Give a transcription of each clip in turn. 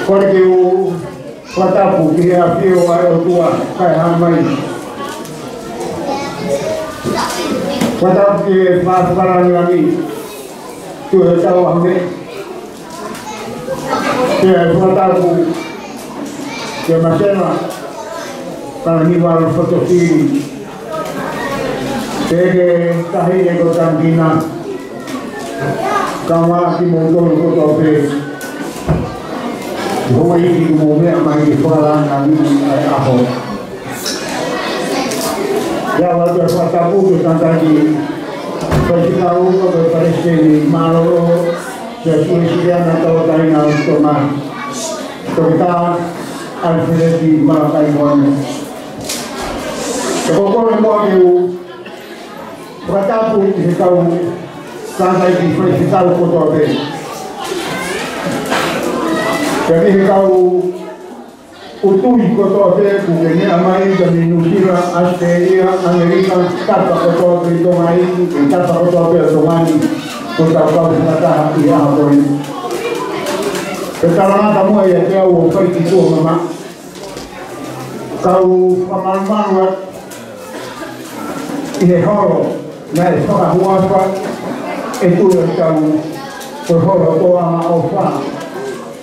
Porque o Patapu que é a fio a tua cai a mãe. Patapu que faz para mim. Tu é tão amém. Que é Patapu que é macena para mim vai no fotofilme. Que kahine ko tangina. Kama ki mondo ko tope. Rumah ini umumnya main sekolah kami ahok. Ya waktu Patapu kita tadi beritahu kepada sini malu sesuai atau lain untuk kita alfredi melakukan ini. Kemudian mau Patapu kita tahu sampai di tahu kotor. Jadi kalau utui kotote kugeni amai dari Nusira, Australia, Amerika, kata kotote itu main, kata kotote itu main, kota kau kata iya apa ini. Sekarang kamu ya dia wafat itu mama. Kau paman-paman, ini horo, naik sekolah muaswa itu yang kau berhoro tua maufa.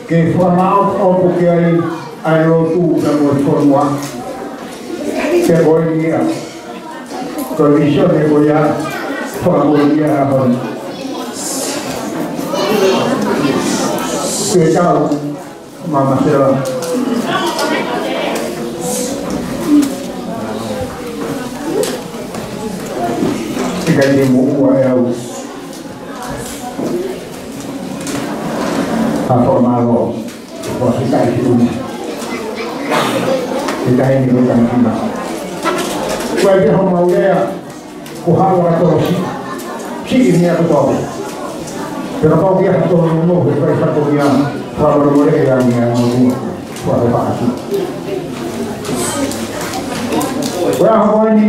Que forma o que hay rotu que nos formó que hoy día condición de goya favoría a que chao mamá se va que hay muy a formado por kita itu kita ini bukan kita. Jadi orang dia kuhawa atau si ini aku tahu. Kenapa dia atau mau berkata dia kalau mereka yang mau suatu pasti. Orang ini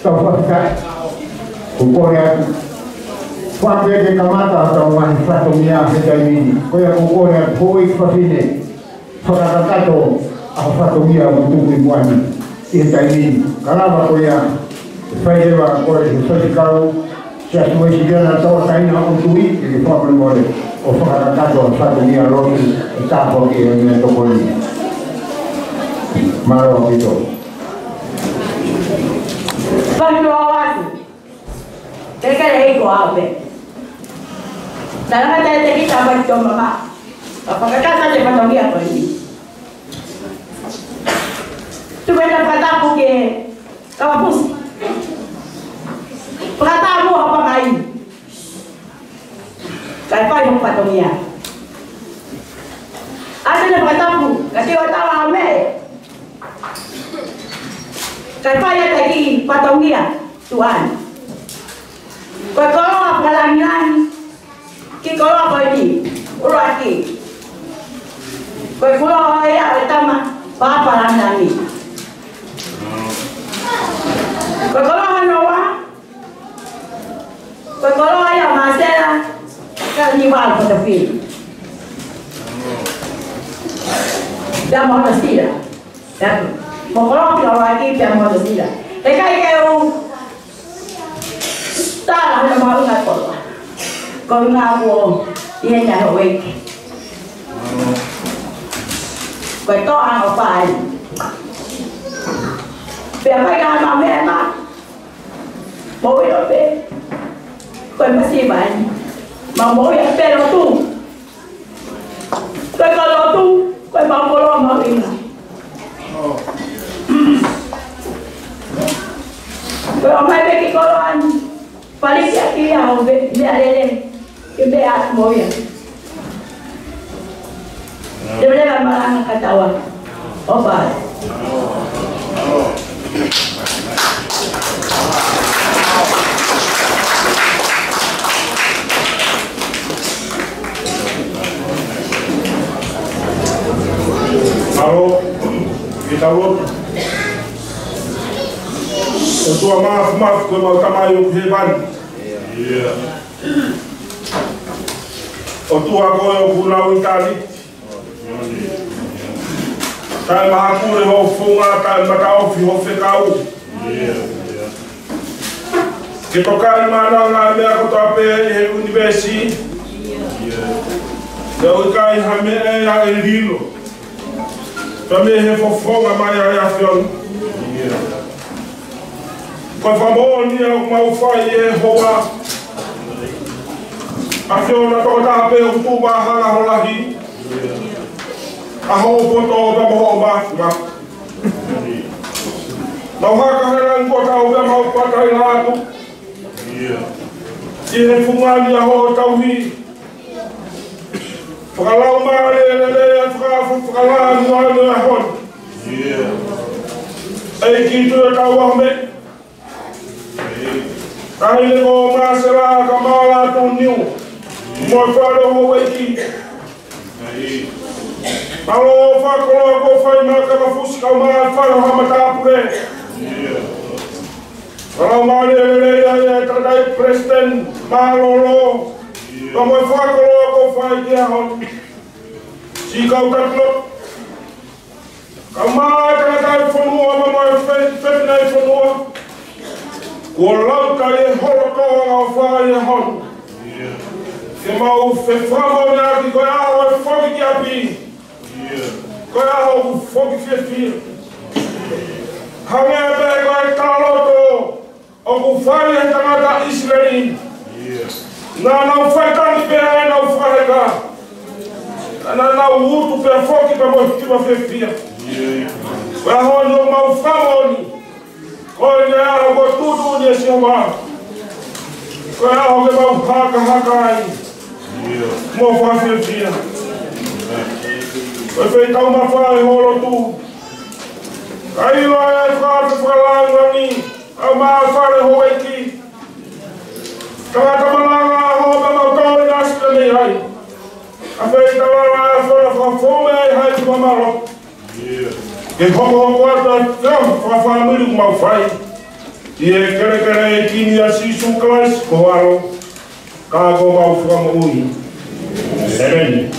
tahu kita ukuran Quando é chiamata da una fattomia che da lì, poi a cuore poi facile, sono andato a fattomia con tutti i buoni, e da lì, calava poi a faceva poi il faticato, se tu vuoi dire la tua taina con lui, che fa per muore, o sono andato a fattomia loro, il capo che mi metto con lì. Ma l'ho capito. Quando avanti, perché lei guarda? Dalam ada kita baca mama, apa kata saja patungnya apa ini? Tu benar Patapu ke kampus, Patapu apa lain? Kaipa yang patungnya? Ada yang Patapu, kasi orang ame. Kaipa yang lagi patungnya Tuhan. Kalau pengalangan Ki kalau apa ini? Uraki. Kau pulau ayah utama papa landani. Kau kalau hanoa, kau kalau ayah masela, kan jual pada film. Dah mau mesti dah. Mau kalau pulau lagi dah mau mesti dah. Kau tak lah mau nak kalau. Con ngao đi nhà hội quay to ăn ở phải việc phải làm mà mẹ mà bố biết rồi bé quay mất gì vậy mà bố biết bé nó tu quay con nó tu quay bao cô lo mà mình quay ông hai bé cái con lo ăn paling kia nào bé đây cái bé ăn mồi à, dia berjalan malang ketawa, obat. Halo, kita urut. Tua maaf kalau kamayo hebat. Iya. O tua koyo pulau Itali. Kai mahakure ho funga kai matao fi ho whekau. Ke tokai mana ngā mea koto ape he universi. Te ui kai ha mea e a e rilo. Ta me he fofonga mai a whion. Koe whamoni au mau whai e hoa. A whiona toko tape o tuba hanga holahi. A hopoto o ta moho o mātua. Mau haka hera ngota o mau patai lātu. I he whungani a ho tauhi. Whakalau maare e lea whakalau ngānu e hon. Ei ki tu e tau ahme. Kahile ko māsera ka māla tu niu. Moi whare ho weiki. Malo whakolo ko whai maka mafusi kau maa whare hama tāpure. Kalau maare e lea tadai president Malolo. Ka moi whakolo ko whai kia hon. Si kau tatlo. Ka maa tadai whanua ma moi whenai whanua. Ko lau kai e horokoa ngā whai e hon. Ke mau whewhamo nea ki koe aho e whoki ki api. Koe aho ku whoki whiwhi. Hangea pe koe taloto o ku whai e tangata Israeli. Nā nau whaitani pēa e nau whaheka. Nā nau utu pēa whoki pe moi whiwa whiwhia. Koe aho ni o mau whamoni. Koe ne aho ko tutu ni e sioma. Koe aho ke mau haka ai. Mo whawhiwhia. Koe whai tau mawhae holo tu. Kai loa e whakalangrani. Au maa whare ho eiki. Tangata malanga ho ka mau tau i nasi nei hai. A whai tawara e whawhome ai hai tu mamaro. Ke hoko ata tau whawhamiri ku mau whai. I e kere e kini a sisu klas ko aro. Ka ko mau whakamo ui. Sereni.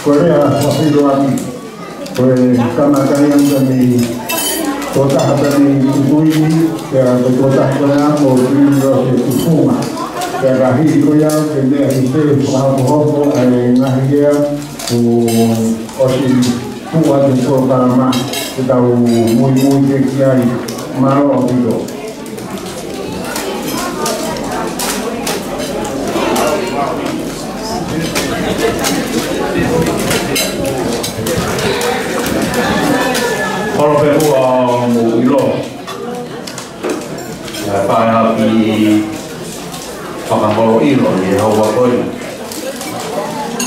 Korea wapilo wapi kama kaya mtani kota hata ni kutuini ya kota hata o ndio kufunga ya rahisi koya kende hise kwa hapo ngahia oshi kuwa kwa kama kitau muy kiai maro wapilo Kalau perlu ilo, para pi pakai kalau ilo ni hawa koi.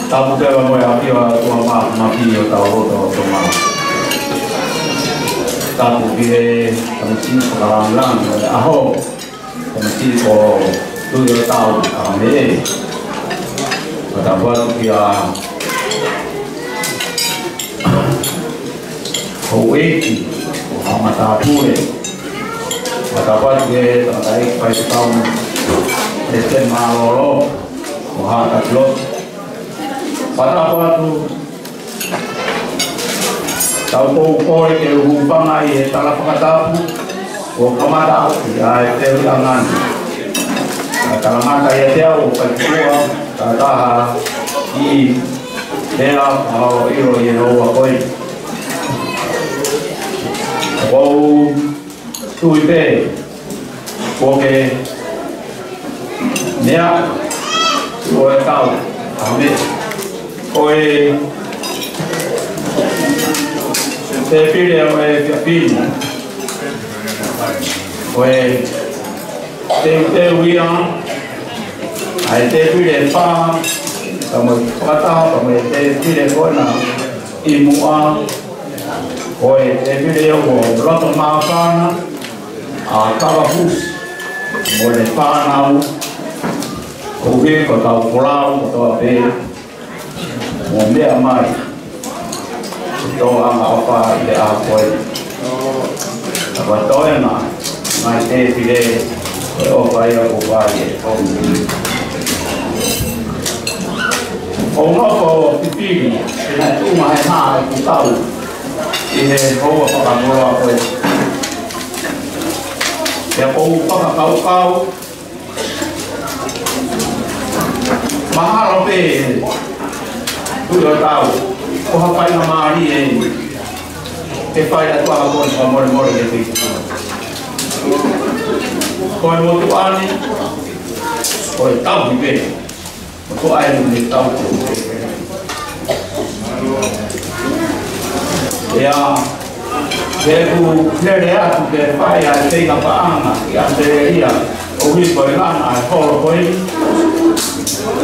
Tahu kalau mau api tua mati tahu tu mah. Tahu dia mesti sekarang lang, aho mesti ko tu dia tahu kami. Pada buat dia Hawaii, mata pule, mata pagi terkait pai tahun Kristen Malolo, Katlot, pada waktu tahu kau ke hubang ai talah pengetahu, kamada ya terangan, kalau mata ya dia, kalau kata i lea hao iro i roa koi. Wau tui pe, koke nea, koe tau, ame, koe te pire o e pia koe te uia, ai te pire pā, kamo whakataha, kamo te pire kona i mua, koe te pire o roto māwhana, a kawa hus, mo le whānau, o he ko tau porau, ko toa pē, mo mea mai, tō anga o whā i le a koe. Tawa toena, mai te pire, koe o whai a ko whai e tōmu. O ngoko pipiri, tēnā tūma he nā e ku tau, i he hoa whakamoroa koe. Ia kou whakakaukau, mahalo pē, tui o tau, ko hapai na maari e, te whai atu aha koe kwa more more e te. Koe motu ane, koe tau hi pē. Ko ai ni tau ko. Ya, ku klere atu ke pai a te na paanga, ya te ia, o hi ko lana a ko ko i.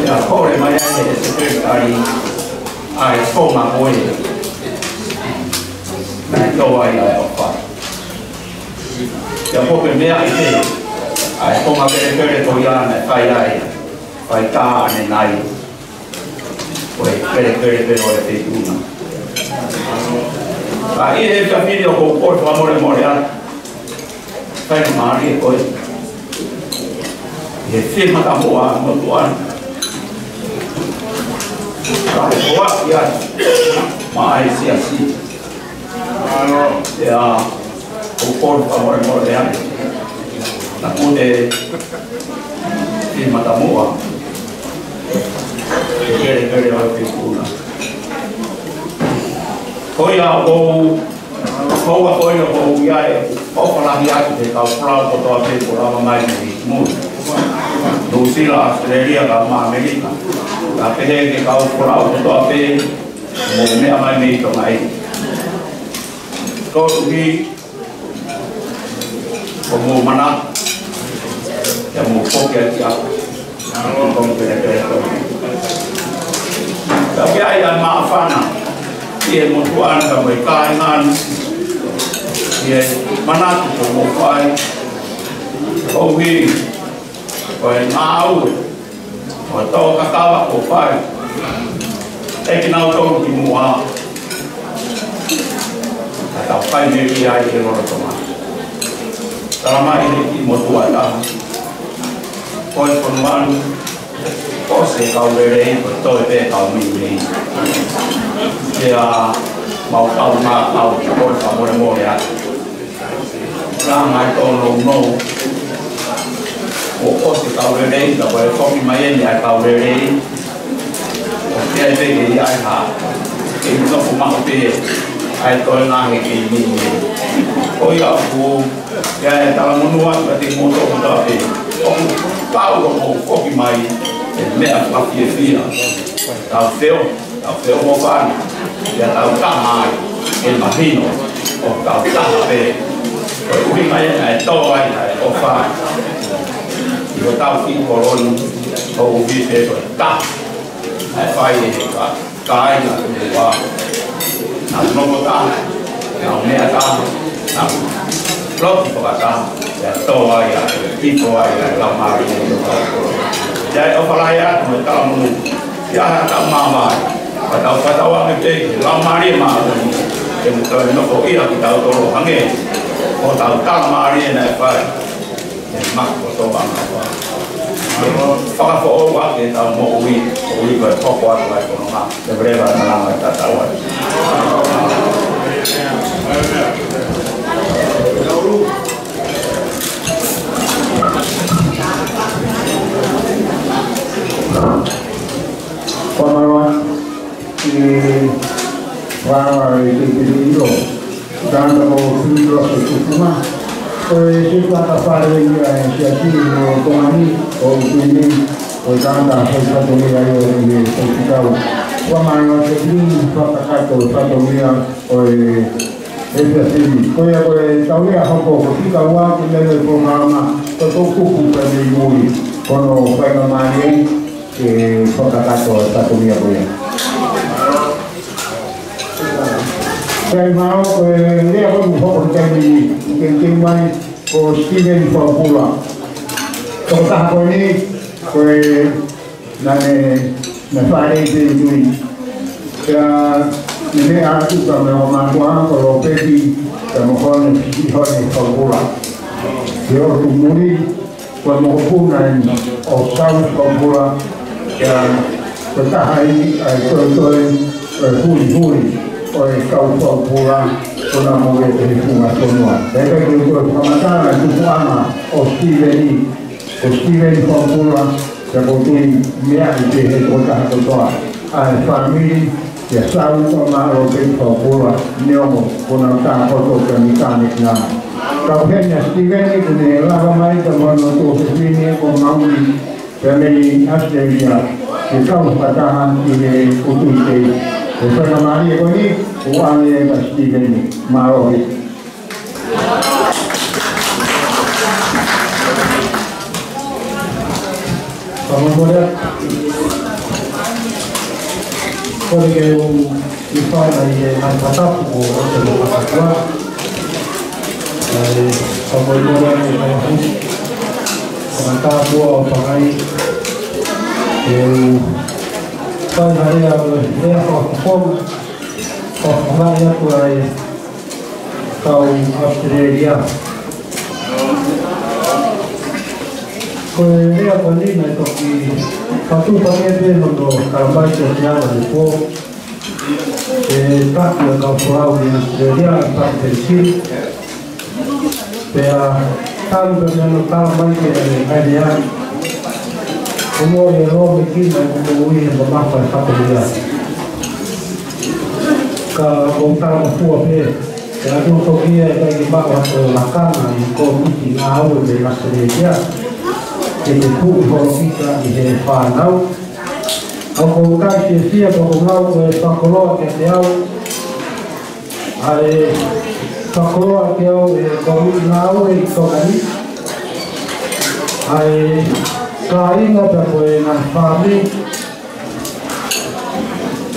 Ya ko le mai ai e secretary ai ko ma ko i. Na to ai ai o pa. Ya ko pe mea i te. Ai ko ma ke to ya na pai ai. Pai tā ane nai, koe pere o le te tūna. Ka i he pia whiri o kou kōtu a more atu. Kai na maari e koe. I he whimata hoa motu ane. Ka he hoa i atu, ma ai si. Te a kou kōtu a more ane. Na kute whimata hoa. Kere o te kūna. Koia o koua koina o iai o whalahi atu te kau whrau ko toa te kurawa mai ni mūri. New Zealand, Australia ka ma Amerika. Ka pehe ke kau whrau ko toa te mo mea mai me ito mai. Tōtu hi o mō mana ya mō poke ati aku. Kong pere koe. Tapi ai ai maafana, ia motuan ka mai kaingan, ia manatu ko mo fai, kohi, koe mau, o tō kakawa ko fai, eki nau tō ki mua, a tau fai me ki ai e roro toma. Taramai ki motuan ta, koe konmanu, ko se kau rei ko toi pe kau mi ia mau kau ma kau ko ka more ya la mai to no o se kau rei ka ko mi mai ni ai kau rei o ke ai pe ki ai ha ke no ko ma pe ai to na he ki ni o ia ku ya ta mo no wa te mo to ta pe o kau ko ki mai mea whaki e whia. Tau wheo mo whani. Ia tau tamai e mahino o tau taha pē. Koe uhi mai e tō ai o whani. I o tau ki koroni o uhi pē koe taha. E whai e he ka aina e wā. Nā noko taha, nā mea taha, nā loki whaka taha. Ia tō ai i tō ai la mari e o tau koroni. Jai o whalai atu me tau munu, ia ha tau mamai, pa tau katawa me te, lau maari e maari, e mu tau noko ia ki tau toro hange, o tau tau maari e nei whai, e mako tō anga whai. Whakafo o wake tau mo ui koe poko atu ai kono ha, te brewa na lama e tatau ai. Pamaruan Wah, itu dan kalau sudah sesuatu kita dapat inisiasi mengenai ini dan satu nilai ini kita Pamaruan ini satu nilai ini kau tahu ya apa kita waktu ini program itu cukup berdiri kalau pemain satu nilai Saya mau dia pun bukan jadi kemungkinan ko Steven Papula. Kota ko ini ko na pare di ya ini aku sama mama ko peti sama kon si hone Papula. Yo rumuri ko mo puna o South Papula ya kota hai ko huri oleh kau Papua pernah melihat lingkungan semua. Mereka itu pertama itu sama Steven Papua seperti dia di kota kota. Famili ya selalu sama Robert Papua nyomo pernah tak foto kemikanik nama. Kau hanya Steven itu ni ramai teman untuk sini mengauli dari Australia. Kau katakan ini untuk itu. Bukan Maria ini, uangnya pasti ini malu. Kamu boleh, kalau kau ikhlas dari mantap, kau harus berpakaian. Kamu boleh ikhlas, mantap, kau pakai. Kau hari apa? Dia kau mana kau Australia. Kau dia apa ni nak toki? Kau tu pakai dia untuk kampai sosial di po. Tak kau pulau di Australia tak tersil. Dia kan dengan kampai dia. Umur yang lama mungkin umur yang berapa satu bulan. Kalau kita mampu apa? Kalau untuk dia bagi bawa ke belakang, kau mesti tahu dari Australia. Jadi tu kalau kita di Panau, kalau kita siap kalau ke sekolah kita ada sekolah kita kalau tahu itu kali ada kain apa boleh nafami,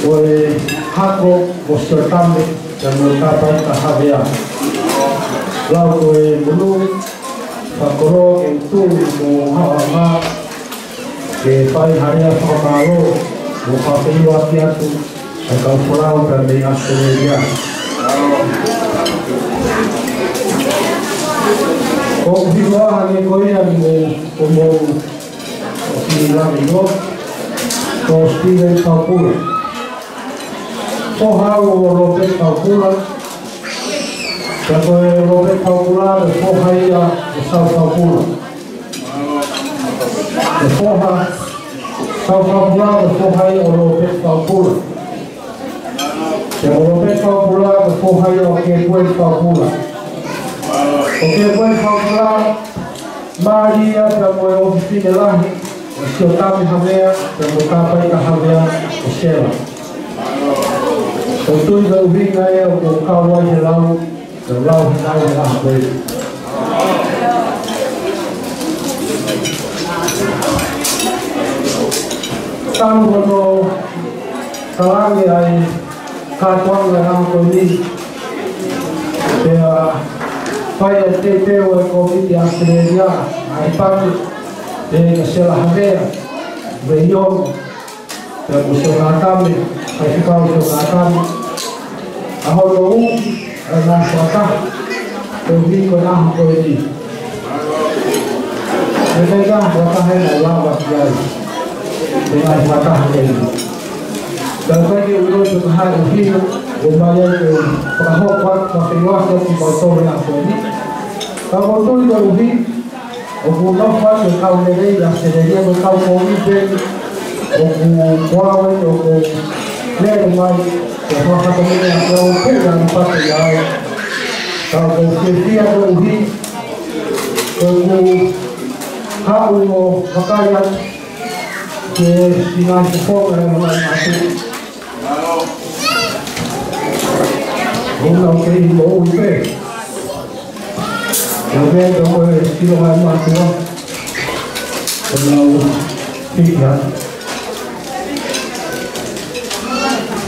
boleh hakok bosor kami dan berkata tahabia. Lalu boleh bulu, fakoro itu muhammad, kepai hari apa kalau buka periwasiat tu, akan pulau dari Australia. Kau juga hanya kau yang umum bilang itu kau Steven Papua. Kau haru Robert Papua. Kalau Robert Papua, kau hanya South Papua. Kau South Papua, kau hanya Robert Papua. Kalau Robert Papua, kau hanya Kepuen Papua. Kepuen Papua, Maria kamu ofisi lahi. Kami hamil dan berkapai kehamil Australia. Tentu juga ubing saya untuk kawan jelau dan lau saya ahli. Kami untuk kalang yang katuang dalam kondisi dia pada TPW COVID di Australia, Aipan dengan selah hadir, beliau dan usaha kami, kita usaha kami, ahok adalah suatu lebih kurang kondisi. Mereka suatu yang lawan sekali dengan suatu ini. Dan bagi ulun Tuhan ini, upaya ke perahokan masyarakat di bawah yang ini, kalau tu lebih Ogumah kau kau lelai yang sedaya kau komitmen o kuawe o lere mai e whakatamene a kau pera ni pata i ai tau ko whiwhia o uhi ko hau o whakaia ke sinai se whoka e mai matu Una que iba un pe. Yo veo como el estilo más masivo. Con la fija.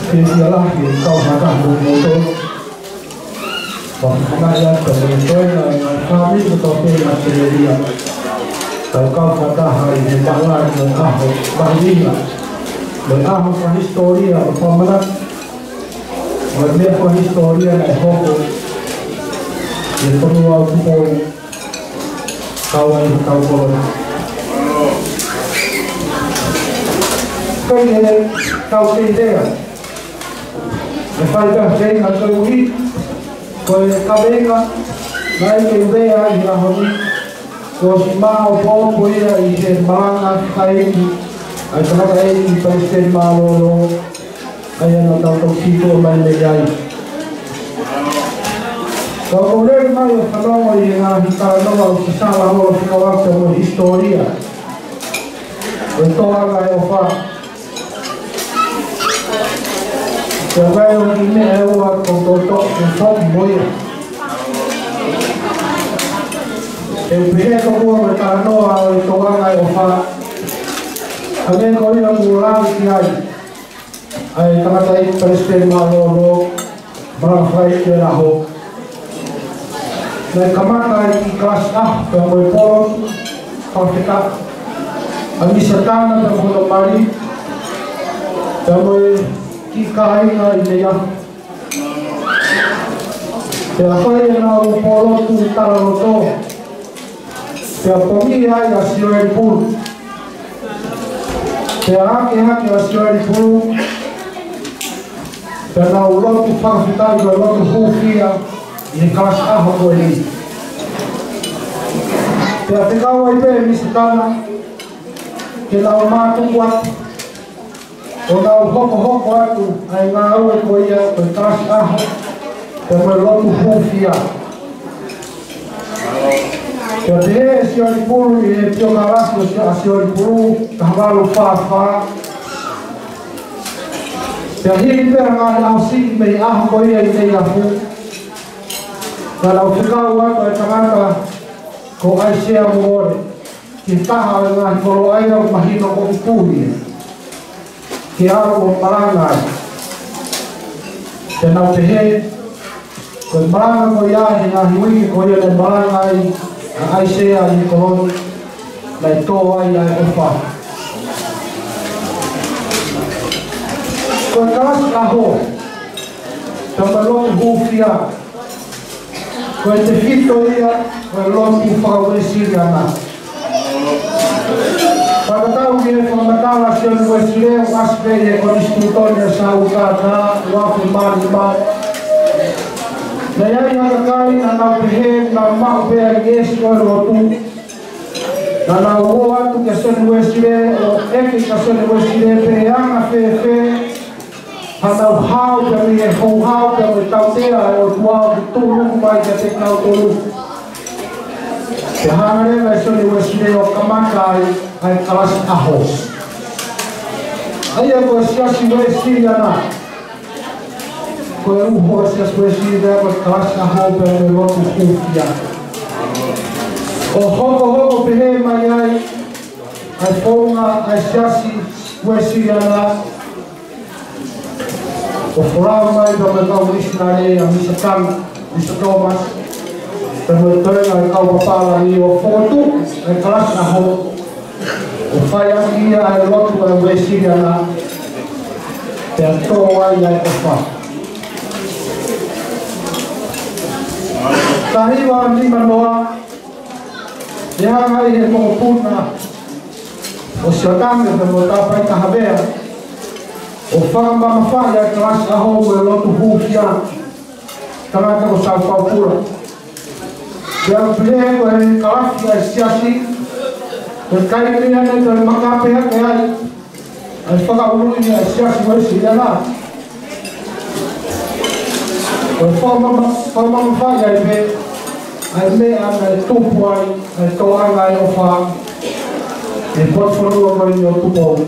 Que si a la gente causa tanto motor. Para ya con el suelo en la fábrica toque la artillería. Pero causa caja y de balar el cajo, bandida. Le damos la historia, lo forma mas mesmo a história é pouco e como o povo calcula porque calcula ideia me faz bem a coisa foi cabeça vai que ideia e a roda os mal pouco e ser manga cair a semana aí para ser malo kaya natapos dito may nagyay. So, kung rin mayo, kalaway nga hitalaw sa salaw sa kawag sa mga historia. Ito ang ayaw pa. Kaya kayo iniewat kung totok ng pagboy. Yung pinito ko ang matano ito ang ayaw pa. Hanggang ko rin ang murang kiyay. Ay tamatay Presidente Malolo Barangay Kelaho na kamatay di kelas A yang berpolong Afrika ang isatan ng Pulau Mali yang berkikai na ideya kaya kaya na upolong tutara roto kaya pamilya ya siyo pur kaya haki ya siyo pur karena ulang tu fangsitan ulang tu hufia ini kelas A aku ini. Tapi kalau itu misalnya kita matu kuat, orang hok waktu, ay ngaruh itu ya kelas A, karena ulang tu hufia. Jadi siapa pun ini piokaras siapa pun kahbalu fa. Jadi kita akan ausik may ko iya ide yafu. Kalau sekali waktu kata ko ay siya mo kita harus kalau ay ang mahino ko puli. Kaya ko parangan. Dan au tehe ko parangan ko ya na hiwi ko ya dan parangan ay siya ni ko na ito ay ofa. Kung kalas kaho, tamalong hufia, kung tefito iya, kung long ufawesilia na. Pagkatao niya kung matalas yung wesilia, wasbeye kung istuto niya sa ukata, wafimaliman. Nayay nakakain na napihin na makapayag yes ko rotu. Na nauwa tu kason wesilia, o eki kason wesilia, peyang na fefe, Hanau hau kami hau kami tahu dia tua tulu mai jadi tahu tulu. Sehari besok di Wesleyo kemakai ay kelas ahos. Ayah kau siasi Wesleyo na. Kau uhos sias Wesleyo kelas ahos berlok kufia. Oh hoko pehe mayai ay fonga ay siasi Wesleyo na. O fulano mai do meu cão missionário a missa cam missa Thomas também tem a cão papala ali o foto a classe na rua o pai aqui a loto a vestir lá tentou aí a opa tariwa ni manoa ya ngai e mo puna o siotame do botar para carreira o famba mafanya kelas ahong lotu hufia tanaka ko sa paupura yang beliau ko kelas ya siasi berkait dengan itu makape kaya ai whakaurui ni a siasi wai si ana. O whamama whai ai me, ai me ana e tupu ai tō anga e o wha, e potwhanua mai ni o tupu.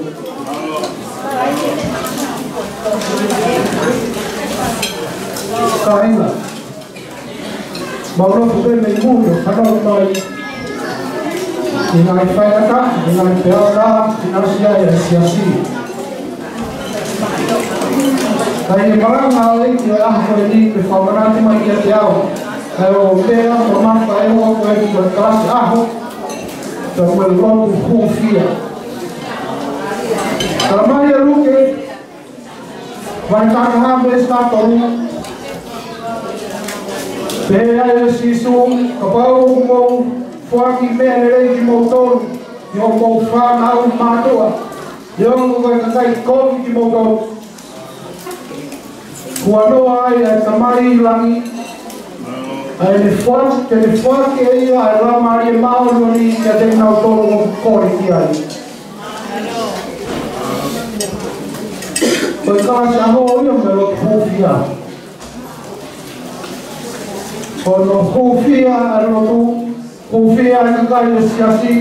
Ka inga, maura pupe me mui o whanau mai, i ngai whainaka, i ngai peora, i ngai sia e siasi. Kai e maranga ai ki e aho e ni pe whamarati mai ki a te au. Kai o mea, o maka e o koe ki o klasi aho, ka koe lotu hūwhia. Ka mai e ruke, vai taka hame e statoru, pēa e sisu, ka pau o mou, whaki mea e rei ki mou tonu, i o mou whanau mātua, i o koe kakai koki ki mou tonu. Kua noa ai ai tamari langi, ai le whake e ia ai ramari e mauroni ki a te nau tonu o kore ki ai. Koe kāsi aho ia me lo hūwhia. Kono hūwhia a rotu, hūwhia e kakai o siasi,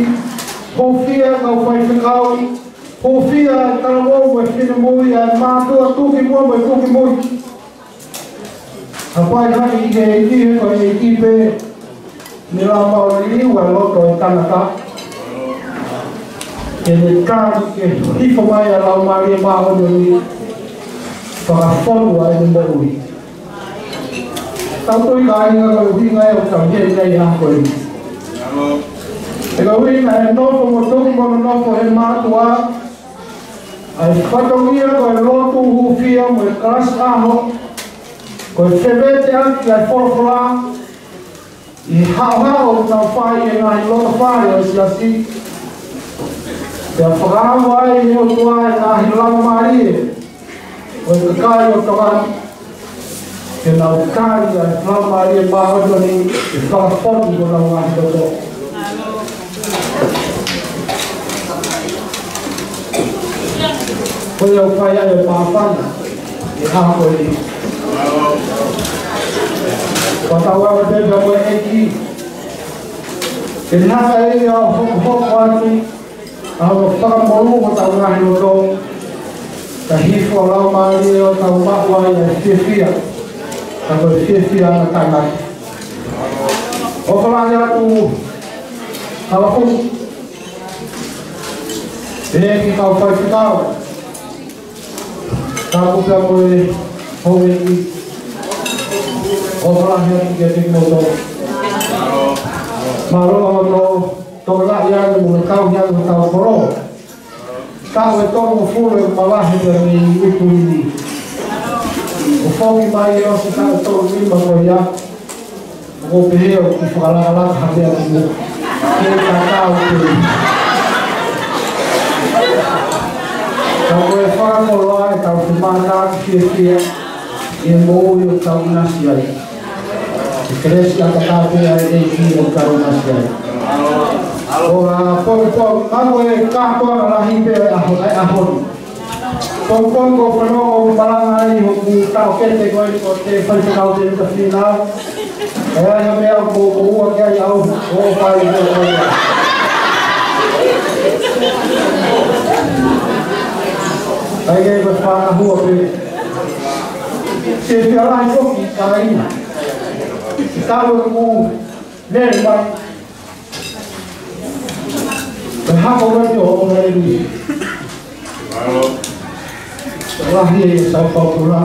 hūwhia e kau whai whikau, hūwhia e karawau e whina mui ai mātua tuki mua mai tuki mui. A pai haki i ke ikihe koe i kipe ni la maori iwa loto e tanaka. Ke ne kāri ke hifo mai a lau maari e mahono ni whakawhonua e ni moui. Tau tui ka inga koe uhinga e o tau hei nei a koe. E ka uhinga e nofo mo tuki mono nofo he mātua. Ai whatongia koe lotu hūwhia mo e karas aho. Koe whewete anki ai whorofora, i hao tau whai e ngai lota whai o siasi. Pea whakaramu ai ni o tua e ngahi lama maari e, koe kakai o tawani, ke nau kai ai lama maari e mahono ni e whakafoti ko nau ngahi toto. Koe au whai ai e pāwhana, e hao koe ni. Watawa wate kawe eki. Kini haka e au hoko atu, au whakamoru o tau ngahi o tō, ka hifo lau maari o tau mahua i a whiawhia, ka koe whiawhia na taimaki. O whalani atu, hawakunu, e eki kau whai whikau, ka kupea koe hou eki, o whalahi atu kia tiki moto. Maroa o tō lahi anu muna kau hi anu tau koro. Kau e tōnu furu e malahi te ni utu ini. O whongi mai e osi kau tōnu lima koe ia. O peheo ki whakalaka hapea ki mo. Kei ka kau te. Kau koe whakakoloa e kau te mātā ki whiawhia. E mōi o tau nasi ai. E keresi a kakapea e ki o tau nasi ai. O a pōki, mako e kātoa na lahi pēr e ahoni. Pōki ko whanau o maranga ai o ku tau kete koe ko te whaipakau te nuka whinau. E ai a mea ko ua ki ai au o whai o koe. Ai kei ko whana hua pēr. Se whiarai koki ka ina. Tau e ku nere mai. Te hako rei o rei lui. Rahi e sau paupura.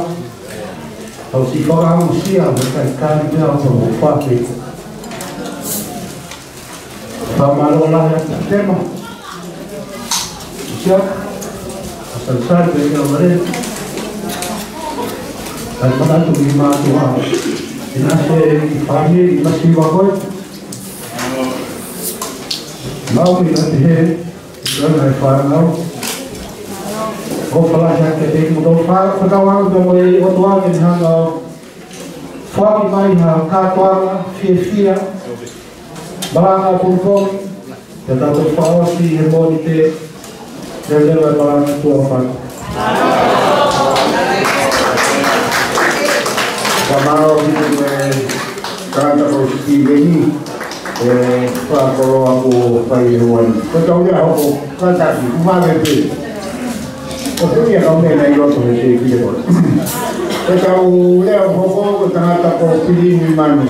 Tau si whakamu sia me kai kāri mea o tau whake. Tau maro lahi atu tema. Sia. Asal sari pe kia mare. Kai manatu mi mātua. Ina se i whani i masi wakoe. Mau i ati he, i rana e whanau. O whalahi ake te ki moto whakawanga te mo e otoa ke hanga whaki mai ha kātoanga, whiawhia, maranga pūpoki, te tātou whaosi he mōni te Saya berdoa Tuhan. Kamau itu kerana posisi ini, kalau aku payuan, kau tahu ya aku kata sih, mana tu? Aku ni aku ni naik lot tu dia. Kau tahu ya aku tengah tak kau pilih ni mana?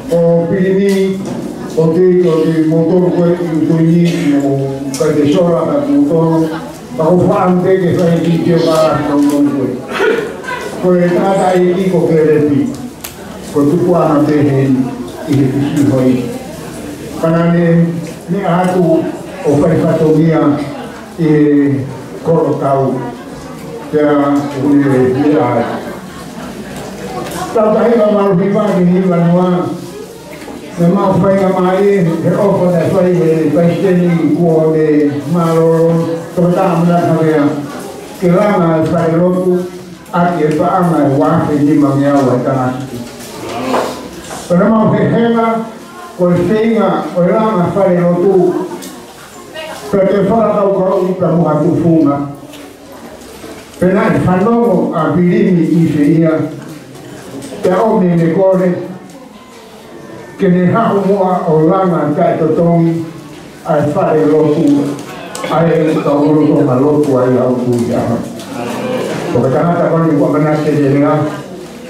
Kau pilih ni, okey motor kau itu ni, kau desora kat motor, aku faham ke saya dia barang nombor. Kau ada ini kau kereti, kau tu puan ada ini kisi hoi. Karena ni aku operasi patologia kau tahu, dia boleh lihat. Tahu tak yang malu bimbang ini banua, memang fai kamai, open as fai ni kau de malu terutama nak kaya kerana fai lotu. Aqui para a guarda de manhã vai estar para uma ferreira coisinha olhar mas faz no tu para que fala o coro para morrer tu fuma pena falou a birimi e feia que a homem de core que ne ha uma olhar cai totom a faz no tu aí então o maluco aí ao tu já porque tanah takkan juga benar sejenak,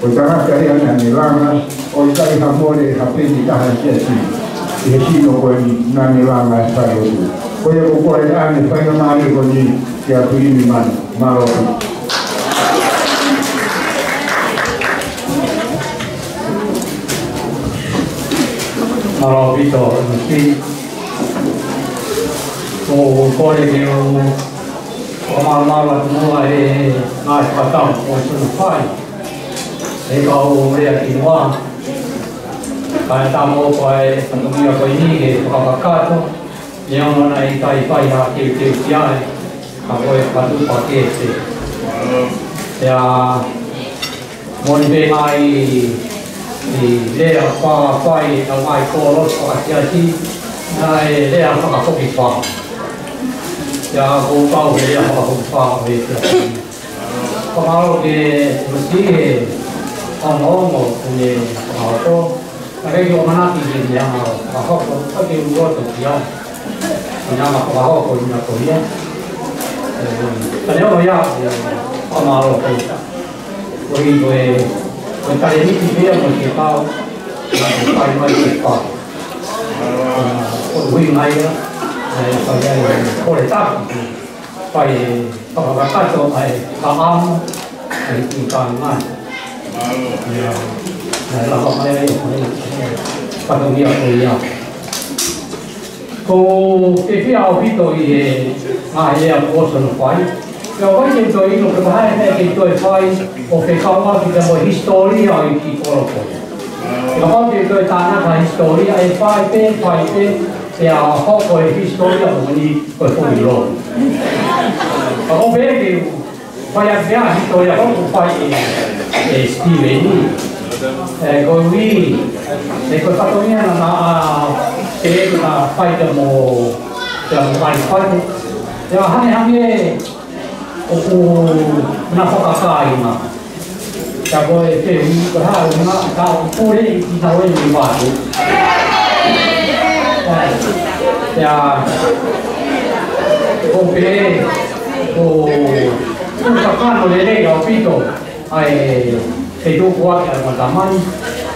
tanah cari yang nilai, orang cari hamil, tapi kita hanya sih, ini no koni nilai saya itu. Kau yang bukan ada saya mari koni dia beri mana malu. Malu itu mesti, kau yang Malam mulai naik patang, kosong fai. Kalau dia kinuan, kalau tamu kau pentingnya kau ini kalau kato, yang mana ikai fai hak kiai, kau patut pakai sih. Ya, mungkin ai di dia fai awai kolos pakai sih, ai dia pakai kopi fai. Ya, aku tahu dia apa apa itu. Kalau dia mesti orang punya auto, ada yang mana tinggi yang apa dia buat dia, yang apa punya dia. Kalau dia kalau kita ini dia mesti tahu, apa yang kita tahu. Wing boleh tak, kalau kata tu, paham, ikan mana, ya, lalu pada dia kuliah. Kau awak itu ia bosan fai. Kalau kita itu kebahagiaan kita fai, okey kalau kita mau histori yang kita korok. Kalau kita tanah histori, fai ya, kau histori yang begini berpuluh. Kalau begitu, banyak dia histori yang kau Steve ini, kau ini, kau satunya kita demo yang lain ya hanya aku nafas kakak ini, kalau itu berharap kau boleh kita boleh dibantu. Ya, okey, kakak boleh kau itu, hidup kuat yang pertama.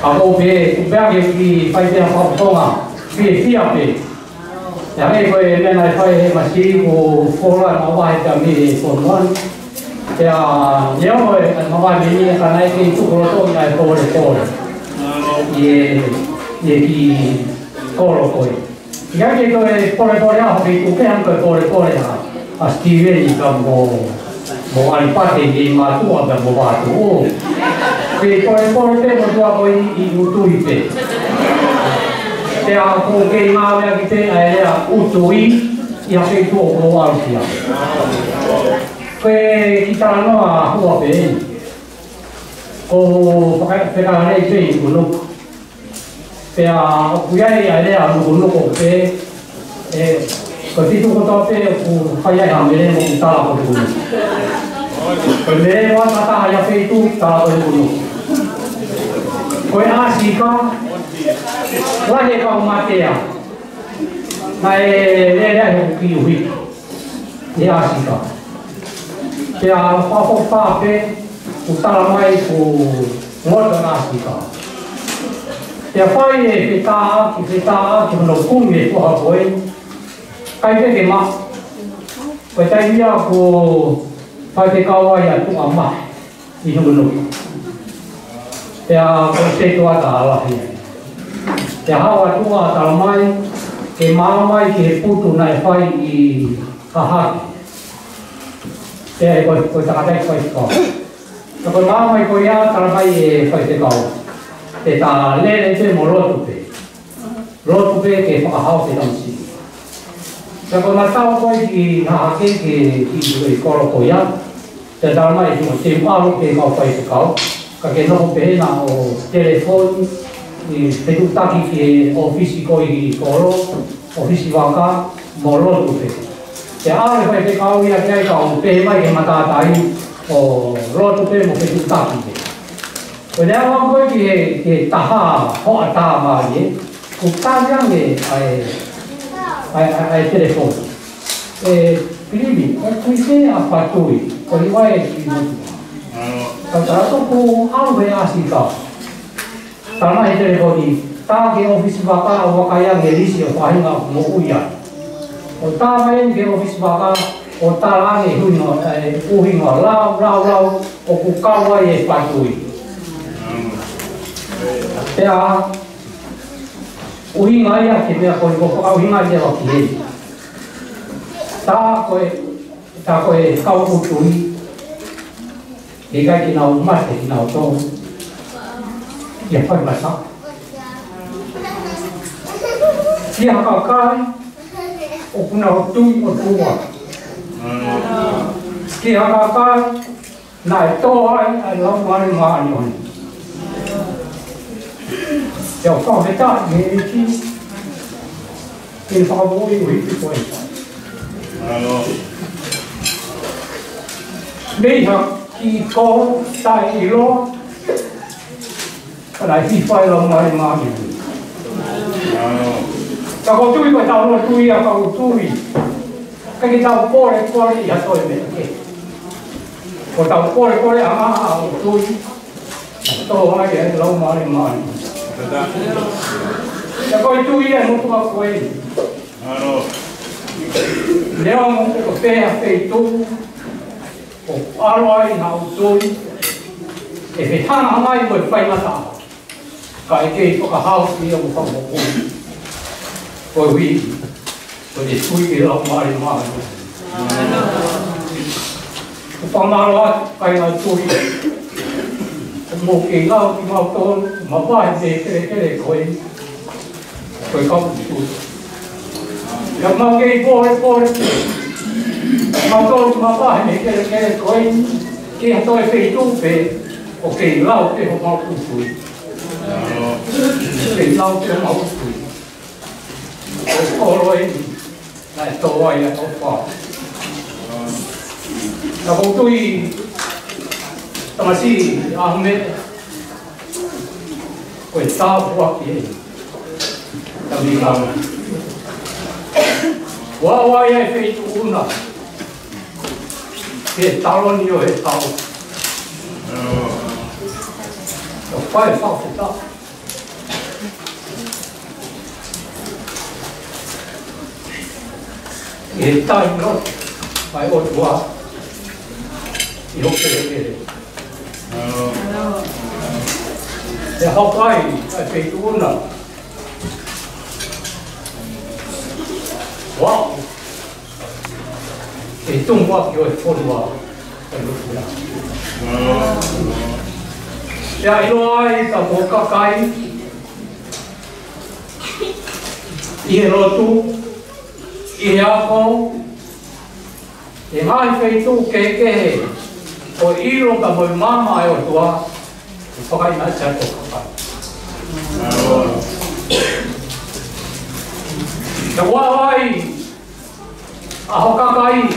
Aku bagi payah apa tonga, siap yang ini mengenai payah masih pola mawai kami puluhan. Ya, mawai ini karena itu kalau tu yang pola, ye kalau jadi kalau aku itu kan kalau pasti ini kamu mau alpat ini matu atau mau batu. Kalau itu aku itu itu. Saya aku kemau yang kita ada utui yang itu aku alsia. Kita no aku apa ini? Pakai sekarang ini gunung. Saya aku yang ada gunung oke. Ko titu ko tope ku kaya hamile mo tala ko dulu. Ko le wa tata ya fe tu tala ko dulu. Ko asi ka wa le ka mate ya. Mai le le ho ki hui. Ni asi ka. Ya pa pe ku tala mai ku ngoto asi ka. Ya pai e pita ki no kung e ko ha boi. Kai ke ma. Ko tai ia ko pai ke kawa ya tu amma. Ni no no. Ya ko se to ata ala hi. Ya hawa tu ata mai ke mai ke putu nai pai I ha. Ya ko ta kai ko ko. Ko mai ko ya ta mai e pai ke kawa. Te ta le te mo rotu pe. Rotu pe ke pa hau te tamsi. Te ko matau ko ki ha ke ki ko ko ya. Te ta mai ki mo te palo ke ka pai te kau. Ka ke no pe na o telefoni ni te tu taki ke ofisi ko I koro, ofisi waka mo rotu pe. Te ale pai te kau ya ke ka o pe mai ke mata tai o rotu pe mo pe tu taki pe. Ko le wa ko ke taha ho ata ma ye ku ta yang ye ai telefon primi ku se apa tu ko I wa ki mo ta to ku au be asika ta ma telefon ni ta ke office ba ka wa ka yang ye ri fa hinga mo uya o ta ma ye ke office ba ka o ta la ni hu no u hinga la o ku ka wa ye pa tu ya uhi ngai ya ke me ko ko uhi ngai ya ki ta ko ka u tu I ga ki na u ma te ki na u to ya pa ma sa ki ha ka kai o kuna o tu o wa ki ha ka kai na to ai lo ma ni Yo fa metà di che fa voi poi. Allora. Lei ha chi co sai lo. Allora si fa lo mai. Allora. Ta ko tu ko ta lo tu ya ko tu. Ka ki ta pore ya to me ke. Ko ta pore ama tu. To ha ke lo mai. Ya ko tu ia mo ko ko e. Ano. Leo mo ko pe a fe tu. O aloi na u tu. E pe tana mai ko fai mata. Ka ke ko ka house ni o fa mo ko. Ko wi. Ko de tu ke lo mai. Ano. Ko ma lo kai na tu. Một kỳ lao thì mau tôn mà phải về cái coi không được làm mau cái coi mau tôn mà phải cái coi cái tôi phải tu về một kỳ lao thì không mau tu tuổi kỳ lao thì mau tu tuổi coi lại tôi là không phải là không tôi Tamasi Ahmed ko ta buat ye tapi kalau wa ya fe tu una ke talon yo e tao phải fa ta e tai no phải ot wa yo ke để học ai phải tu nữa, wow, để Trung Quốc rồi phun vào, phải lúc nào, để nói tập bộ các cái, yên lo tu, yên học con, để hai phải tu cái o ilo ka mo mama e o tua o kai na cha to ka ka wa ai Aho kakai.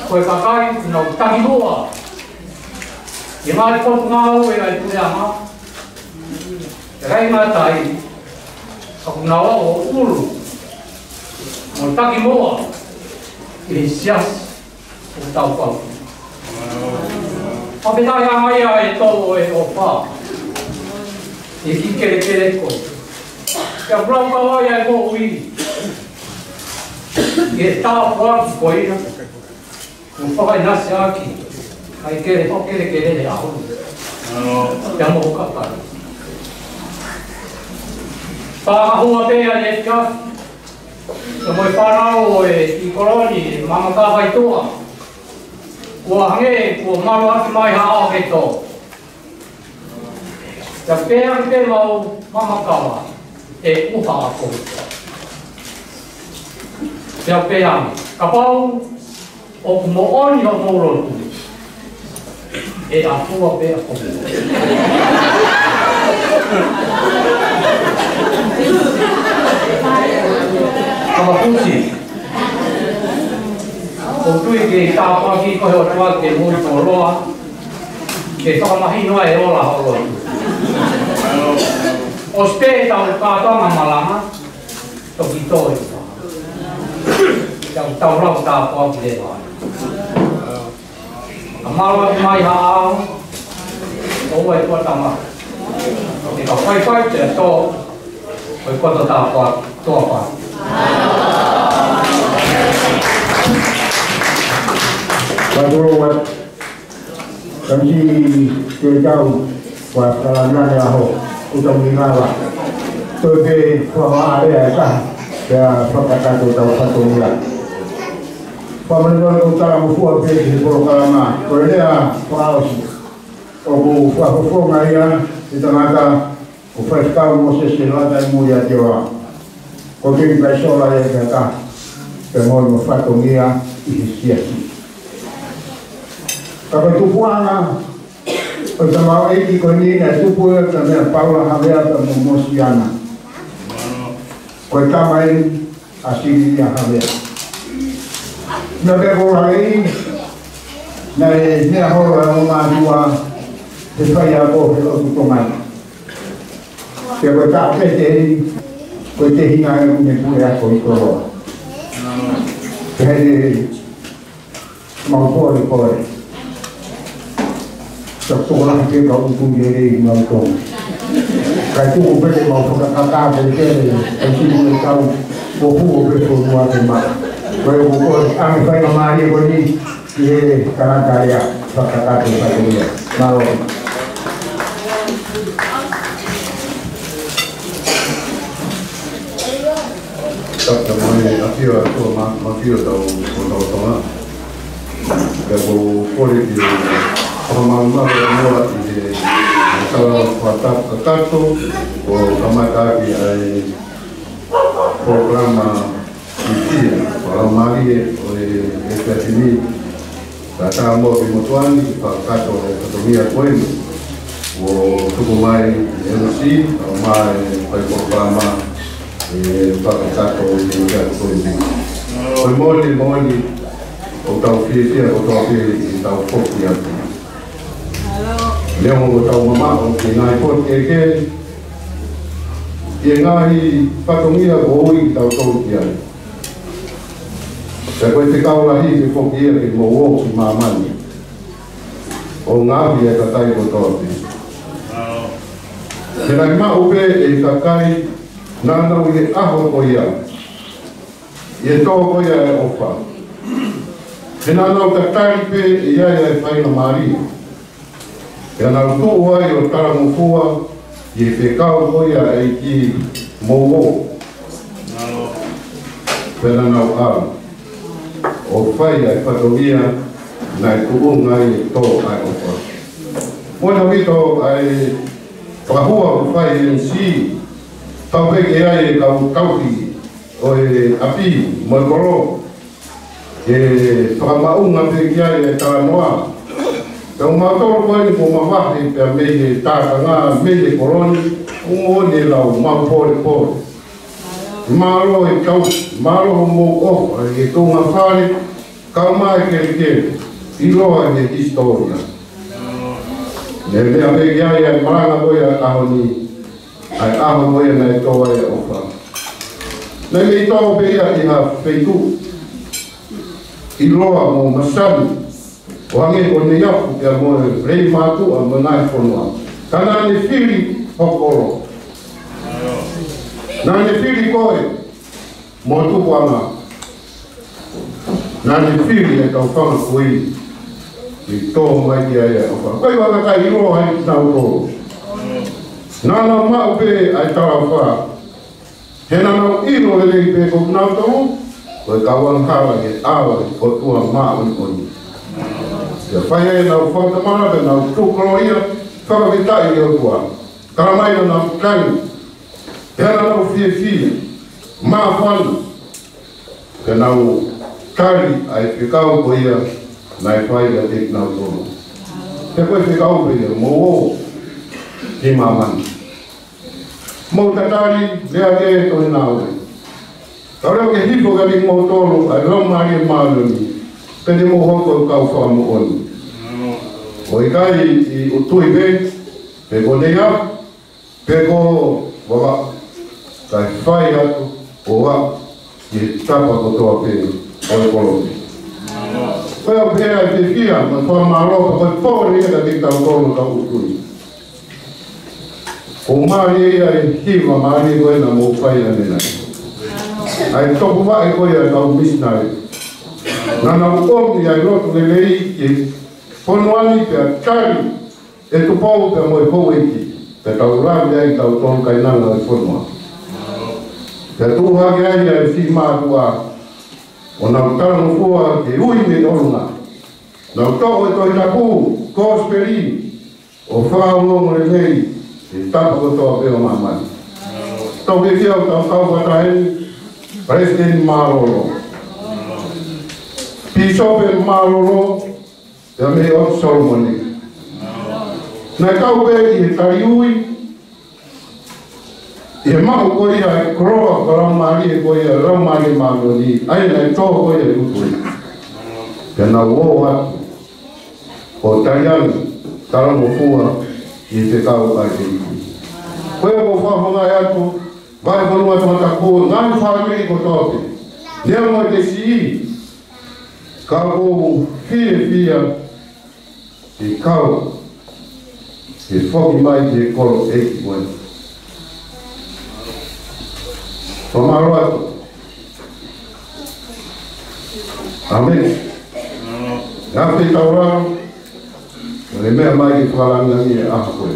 Koe kakai no taki mua. Ye mai ko ngau e ai tu ama. Rai matai. Aku nawa o ulu. Mo taki mua. E sias o tau pau. Ape tai ama ia e tō e o pā. E ki kere ko. Ka blau ka wai ai ko ui. E tā wā ki koina. Ko whakai nasi aki. Kai kere ho kere le aho. Ia mo kapai. Whakahua pēa e tia. Ka moi whanau e i koroni mama ka whai toa. Kua hange, kua maru aki mai hao ke tō. Ia pēa ki te mau mama kawa e uha a kou. Ia pēa, ka pau o ku mo oni o maurotu. E a fua pēa kou. Kamapusi. O tui ke tāpua ki kohe o tua ke mui tō roa. Ke whakamahi noa e rola horo. O spē tau kātonga malama. Toki tōi. Tau rau tāpua ki le vai. A marua ki mai haao. O e tua tama. E ka whai te tō. O e kota tāpua tō whai. Waduh wat kami ke jauh buat perjalanan aho untuk mengalah. Tapi bahwa ada sah ya perkataan itu tahu satu bulan. Pemerintah utara membuat di Purwokerto. Kerana paus, aku faham ngaya di tengah ufaskan Moses Silata mulia jiwa. Kau kini bersolah yang kata, pemol memfatungia isiasi. Kalau tupuana, pertama ini kini na tupuan kami Paula Havia Mosiana. Kau tamai aslinya Havia. Nabi Ibrahim, nabi Nahor Ramadua, supaya kau hidup tuman. Kau tak kecil, kau terhina menyebutnya kau itu. Jadi mau kau. Sekolah kita untuk jadi mampu. Kalau itu boleh mau kakak boleh, kalau boleh tahu, buku boleh semua tempat. Kalau buku kami saya mari boleh dia karena karya kakak itu saja. Malu. Tak teman afio tu mafio tahu tahu. Kalau boleh dia Pemangma bermula di kalau watak tertentu, kamata di program ini, kalau mari oleh ini, kata mau dimutuan pakai oleh ketumia koin, tukumai LC, mai pakai program pakai kata oleh koin. Moli, utau fisi, utau kopi yang Leo mo tau mama o ke nai pot ke ngai patongia goi tau tau kia. Te koe te kaulahi ke fokia ke mo o ki mamani. O ngawi e katai ko tōti. Te nai ma upe e kakai nana ui aho ko ia. I tō ko ia e ofa. Te nana o katai pe e ia e whaina mari. Ia nā tō ai o taramukua i e whekau hoia e ki mōgō. Pena nau ara. O whai ai whatongia nai kuunga i tō ai opa. Mōna wito ai whakahua o whai e si tau peke ai e kauki o e api mo e koro. E whakamaunga peke ai e taranoa. Kau mātoro koe ni po mawahi pia mehe tāka ngā mehe koroni, ungo ni lau mau pōre pōre. Malo e kau, malo mo ofa, e tonga whare, kau mai ke i loa e historia. Ne mea me kia ia maranga koia ahoni, ai aho koia nei toa e ofa. Nei me i tau pe ia i ha wheitu, i loa mo masani, o hange o ne iapu kia mo rei mātu a manai whanua. Kana ne whiri hokoro. Nā ne whiri koe, mō tupu anga. Nā ne whiri e tau whanga koe, i tō mai ki aia ofa. Koe waka kai i roa hai tau tōro. Nā mau pe ai tara wha. He nau ino e lei pe kou nau tau, koe kawan kawa e awa o tua maa oi oi. Ia whai e nau whantamana pe nau tūkoro ia, whakawitai i o tua. Karamaina nau kai. Hena nau fie, maa whanu, ke nau kari ai whikau ko ia, nai whai a te nau tono. Te koe whikau ko ia, mō o, ki mamani. Mō tatari, lea ke toi nau e. Ka reo ke hifo ka ni mō tono, ai rau maari e māluni, pe te mō hoko kau whamu oni. O i kai i utui pe, pe ko nea, pe ko waka, kai whai atu o wa i tapa ko toa pe o e kolopi. Koe au pēra i te whia, ma wha māropa, koe pōre ia ka te tau tono ka utui. O maari ia i hiwa, maari koe na mō whai a nenai. Ai toku wa e koe a tau misnari. Nana uomi ai roto le lei i ponoani pe a kari e tupau pe a moe poueki. Pe tau rawi ai tau tono kai nanga e ponoa. Te tūhake ai ai si mātua o nau tarano fua ke ui me orunga. Nau tōko e toi tapu, kōsperi, o whāunongo e nei, e tapa ko toa peo mamani. Tau ke kia o tau tau pataheni, President Maroro. Pisope Maroro, te me o Solomoni. Nai tau pe i e tariui, e mahu koe ia e koroa ka raumari e koe ia raumari māloni, ai nei tō koe ia utui. Te nā wō atu, o taiani, taramo fua, i te kau ai te iku. Koe ko whahonga e atu, vai whanua tamata kō, ngāi whākiri ko tōpe. Nea mo te si, ka o whia, e kau, e whoki mai te koro eki koe. Whamaro atu. Amen. Ngā te taurau, le mea mai ki whalanga ni e aha koe.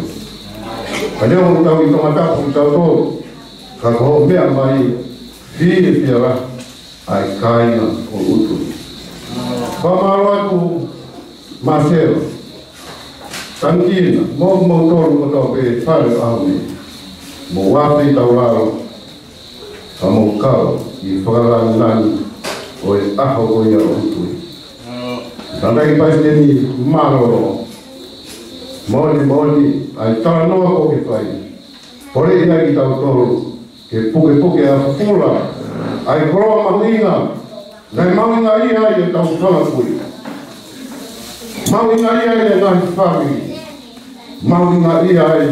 Ka neo mo tau i tomatapu tau tō, ka koho mea mai whia ra, ai kaina o utu. Whamaro atu, Marcelo, Tankina, mō tōru mo tau pe whare ahune, mo wāpei taurau, a mō kau i whakarani o e aho o ia o utui. Tātai paisteni Maroro, mōni, ai tara noa ko ke whai. Pore ia ki tau toro, ke puke a whula, ai koroa mahuinga, nei mahuinga ia e tau whanakui. Mahuinga ia e nai whami, mahuinga ia e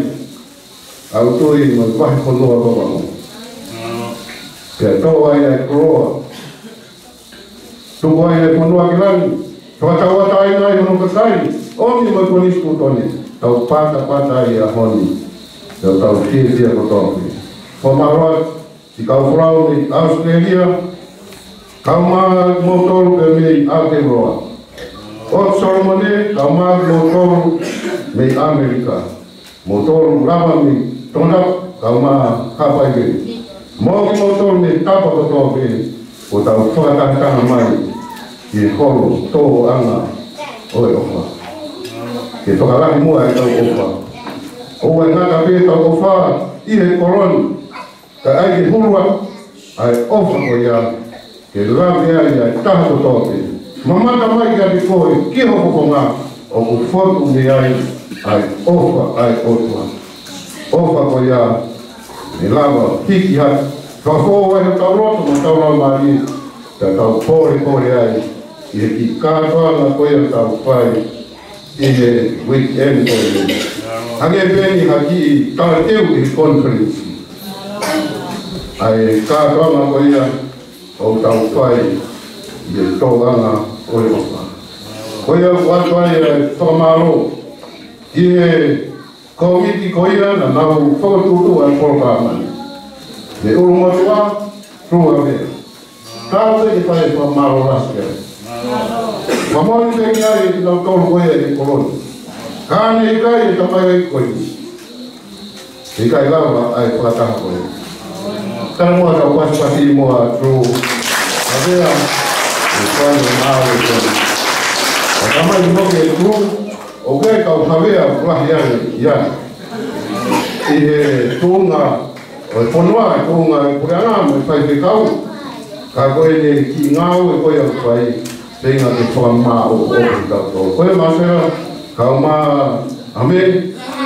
au tui ma wahi konoa romango. Pea tau ai ai koroa. Tuku ai ai konua ki rani. Whakatau ata ai nai hono kakai. Oni mai konisku toni. Tau pata ai a honi. Tau whia ko toki. Whamaroa, i kau whrau ni Australia. Kau maa motoru pe mei Aotearoa. O Solomone, kau maa motoru mei Amerika. Motoru rama mi tondak, kau maa kapaigeri. Mō ki motoru me tapa ko tōpe o tau whakatanga mai i horo tō anga o e ofa. Ke whakaraki mua e tau ofa. O e ngata pē tau ofa i he koroni. Ka ai ki hurua ai ofa ko ia ke rame ai ai taha ko tōpe. Mamata mai ka di koe ki hoko ko ngā o ku whotu me ai ofa ai otua. Ofa ko ia ni lava hiki hat Whako e tau roto ma tau rau mari, te tau pōre ai, i he ki kātoa ngā koe o tau whai, i he weekend koe. Hange pēni haki i tāra teu i conference. Ai kātoa ngā koe o tau whai, i he tōganga koe o wha. Koe au watuai e whakamaro, i he komiti koe na nau whakatutu ai programani. Me urungotua, rua mea. Tāu te ki whae wha maro raskere. Whamoni te ki ai ki tau tolu koe e koloni. Kāne i kai e tamai ai koe. I kai lawa ai whakataha koe. Tāna mua tau pasi mua tru. Awea, e whae o māwe koe. A tamai i moke e tru, o kei kau hawea kurahi ai iai. I he tūnga o e whanua e tōnga e pureanga me whai te kau. Ka koe ne ki ngāu e koe au whai tenga te whakamā o te tau. Koe māsera, kau mā ame,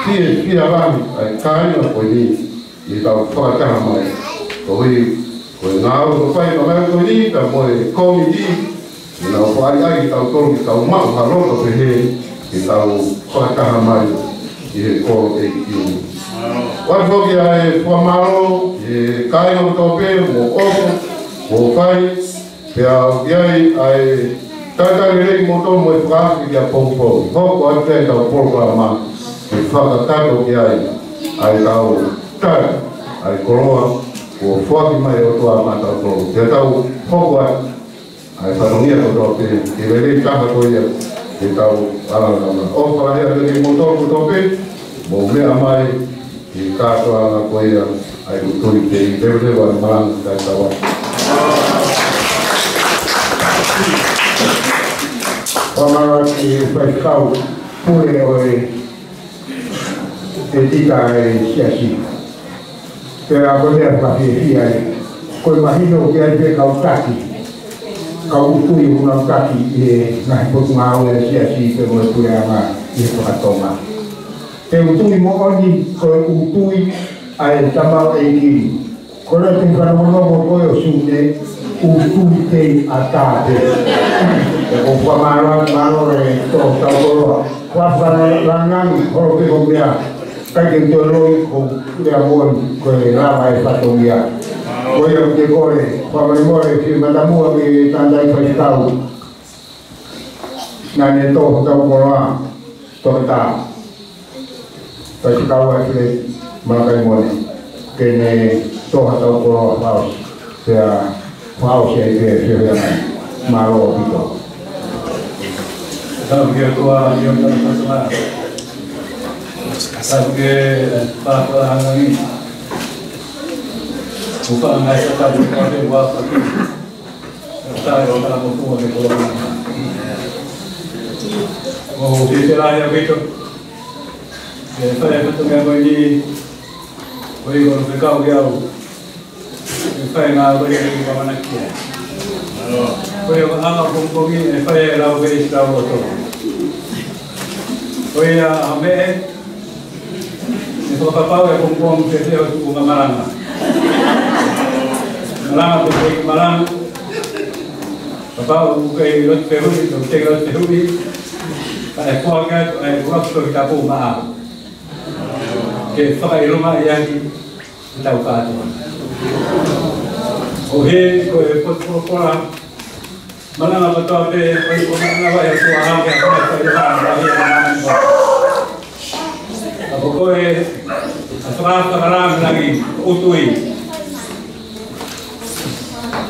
tie whia rami, ai kāina koe ni, i tau whakataha mai. Koe ngāu o whai ka mai koe ni, ka moe komiti, i nau whai ai i tau tolu ki tau mau haroto pe he, i tau whakataha mai, i he koro e kini. Watoki ai whamaro, e kāinga o tōpe, mō oko, mō whai, pia iai ai tātari rei mō tō mō e whāki kia pōpō. Hoko atu e tau programa, e whakatato ki ai tau tāi, ai koroa, o whaki mai o tō a tau koro. Te tau hoko ai whanongia o tōpe, e rei taha koia, e tau alarama. O whakahea rei mō tōpe, mō mea mai, i kātoa ngā koea ai kuturi te i terewa i maranga kai tawa. Whamara ki whaikau pure o e tika e siasi. Pera korea whawhi ai. Koe mahino ki ai pe kau taki. Kau utui unau taki i e ngahi potu ngā o e siasi pe moe pure anga i e whakatonga. Te utui mo oni koe utui ai tamau e kiri. Koe te whanamono mo koe o sune utui te a tāte. E o whamaro e tō tau koroa. Whawhana langangi horo ke o mea. Kai te roi ko mea mōni koe rama e whatongia. Koe au te koe whamaremore ki matamua me tāndai whaikau. Nane tō tau koroa tō tā. Pai te kaua e kire marakai mone, kene toha tau koroa whaos, pia whaos e kire whiwhia mai, maro o pito. Tau kia tua i o tau pasama. Tau ke pāpura hangangi. Upa ngai sa tau i kore ua paki. Tau o tau motua me koroa. O te rai a vito. E whae whatu mea koe ni, koe i kono whikau ki au, e whae ngā koe i wamanakia. Koe o anga pongpongi, e whae e rau kei si rau roto. Koe a hamee, e whakapau e pongpong te teo tuku ngā maranga. Maranga te koe ki maranga, papau kei rote te hui, te te rote te hui, ka e whaka e wakto ki tapu maa. Ke whakairunga i aki i tau kātua. O he, ko e potpura, mananga patoa pe, oi ko mananga vai a tua hake a kone whairunga a hia mananga. Ako ko e, a whakawhakaranga nangi, utui.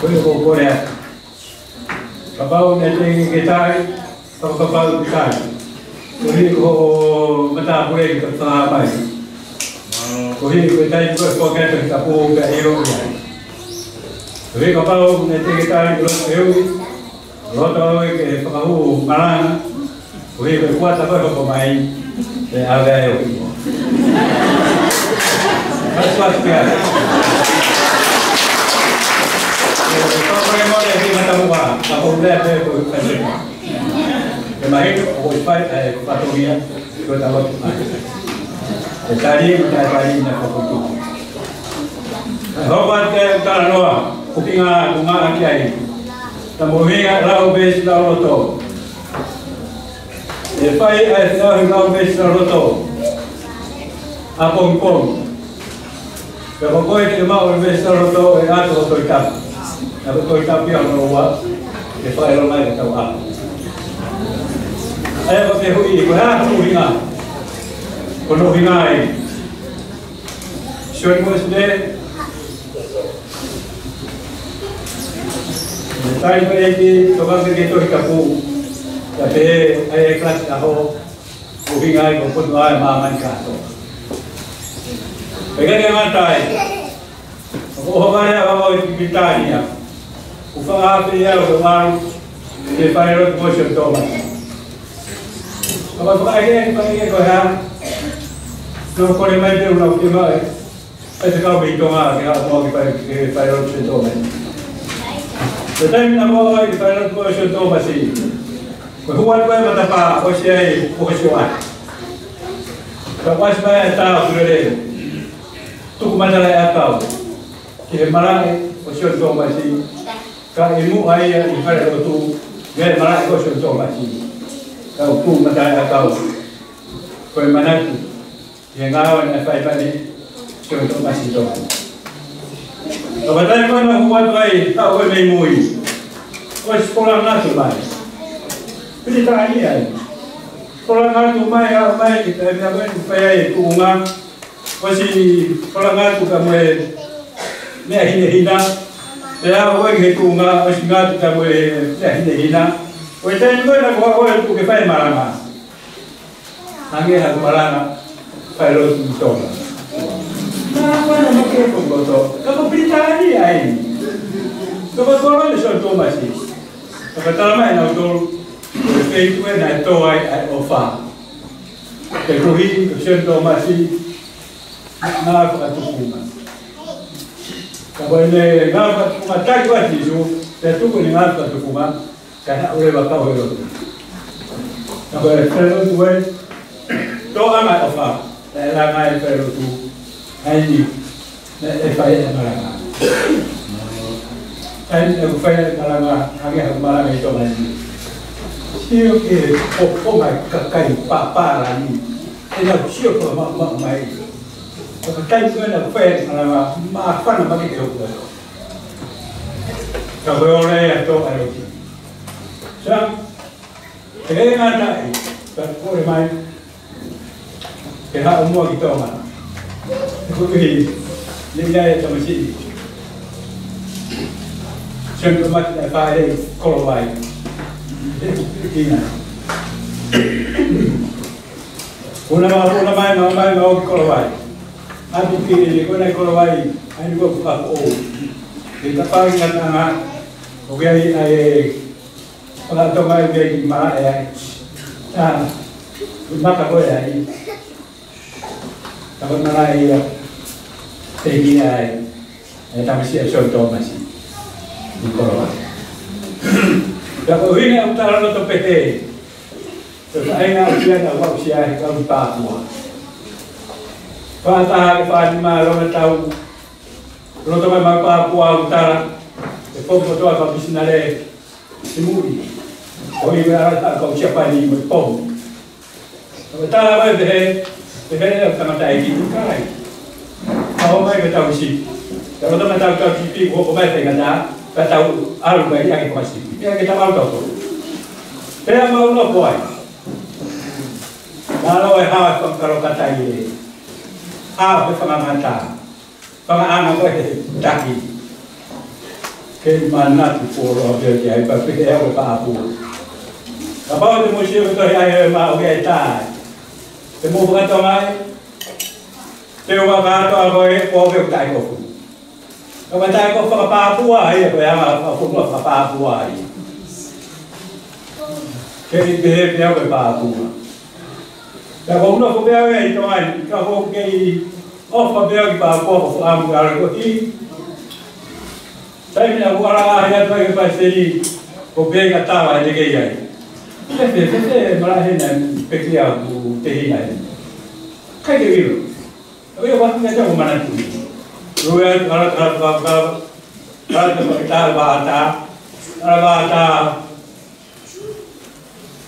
Ko e ko korea. Kapau ne tengi ke tai, whakapau ki tai. Ko he ko matapure ki whakaha mai. Ko hi ko tai ko ko ka te tapu ka ero ya. Re ka pau ne te tai ko eu. Roto ke pa hu marana. Ko hi ko kwata ko mai. Te ave eu. Pas pia. Ko ko mo le hi mata mua. Ta ko le te ko ka te. Ke mai ko pai ko patronia ko ta wa. Tadi na pakutu. Hobat ke Taranoa, Kupinga, Bunga Kiai, Tamuhinga, Rao Base, Laroto. The fire as Rao Base, Laroto. Apong Pong. The Boy, the Mount Base, Laroto, and Ato Toikap. Ato Toikap, you know what? The fire might come up. I have a Hui, Kuhinga. Kuhinga. Should was there. Tayo pa yung kapag ito ikapu, kasi ay class ako, ubingay kung puno ay maman kaso. Pagka naman tayo, makuha ka niya ako ipipintahan niya, upang hapi niya o kumang si Panirot Motion Thomas. Kapag pagkakagin ko ha, nung ko naman yung nakukima eh, ay saka ito nga, kinakamuha kay Panirot Motion Thomas. Sa time na mo ay Panirot Motion Thomas eh, magkuhan ko yung matapa o siya ay pukasyuan. Kapag ba yung tao ko rin, ito kumadalay ataw. Kaya marami Motion Thomas eh, kaimu ay Panirot ito, ngayon marami Motion Thomas eh. Kau pun madalay ataw, kaya manat, yung ngawan ay paipani, Motion Thomas ito. Kapag ko na huwag ay tao ay may mui. O sekolah na tumay. Pwede tayo yan. Sekolah na tumay, kita naman upaya itunga. Kasi sekolah na tumay, may hinahina. Kaya huwag itunga, kasi nga tumay may hinahina. O tayo ko na huwag ito kipay marama. Hanggang ako marama, pero ito na. Apa nak pakai pemboto? Kamu beritahu dia ini. Kamu korang lesson tu masih. Kamu tahu mana itu? Itu yang itu ay offer. Terkuhi lesson tu masih. Nak apa tu kuma? Kamu ni nak kuma tak buat itu. Tentu kau ni nak apa tu kuma? Karena orang bakal orang tu. Kamu lesson tu tu amat offer. Langai perlu tu. Ini, FIA Malanga. Ini FIA Malanga, agak Malanga itu lagi. Siapa ke? Oh my, kakai papa lagi. Ini siapa mak mai? Kakai tu nak FIA Malanga, maafkan nama kita juga. Kalau orang itu ada. Sebab, saya ingat tak? Kalau mai, kita umur kita mana? Kui lihat sama si, contoh macam apa ada kolawai, ini. Ulama mau kolawai, aku kiri kau naik kolawai, aku buka oh, kita paling nggak oke pengatur mai oke mana ya, maka kau ya ini. Kalau narai ya, tinggi ay, tapi siapa contoh masih di Korea. Kalau ini antara lo PT, terus ayah usia nak usia kalau Papua. Patah Panama lo tahu, lo tahu memang Papua utara, pom tu apa bisnare semudi. Kau ini berada kau siapa ni pom. Utara apa deh? Sebenarnya sama saya itu kan, kalau mereka tahu sih, kalau teman tahu sih, gua pemain dengan dah, tahu alu bayi yang pasti, yang kita mau tahu. Saya mau lo boy, kalau hawa kalau kata ini, hawa pengamatan, pengaman gue daki, ke mana tu poro dia, tapi dia apa apa. Apa tu musim itu yang mau kita. Temu bukan tomai, temu bukan tomai, kau berkai kau. Kau berkai kau Papua, ya kau yang apa Papua. Kau behave dia Papua. Kalau kau behave itu kan, kau kei, apa behave Papua, kau ambil kau ini. Tapi nak buat ayat bagi pasal kau behave kata apa je kaya. Saya malah hendak pergi tehinai. Kaya gitu. Tapi orang macam mana tu? Ruan kalau kita bahasa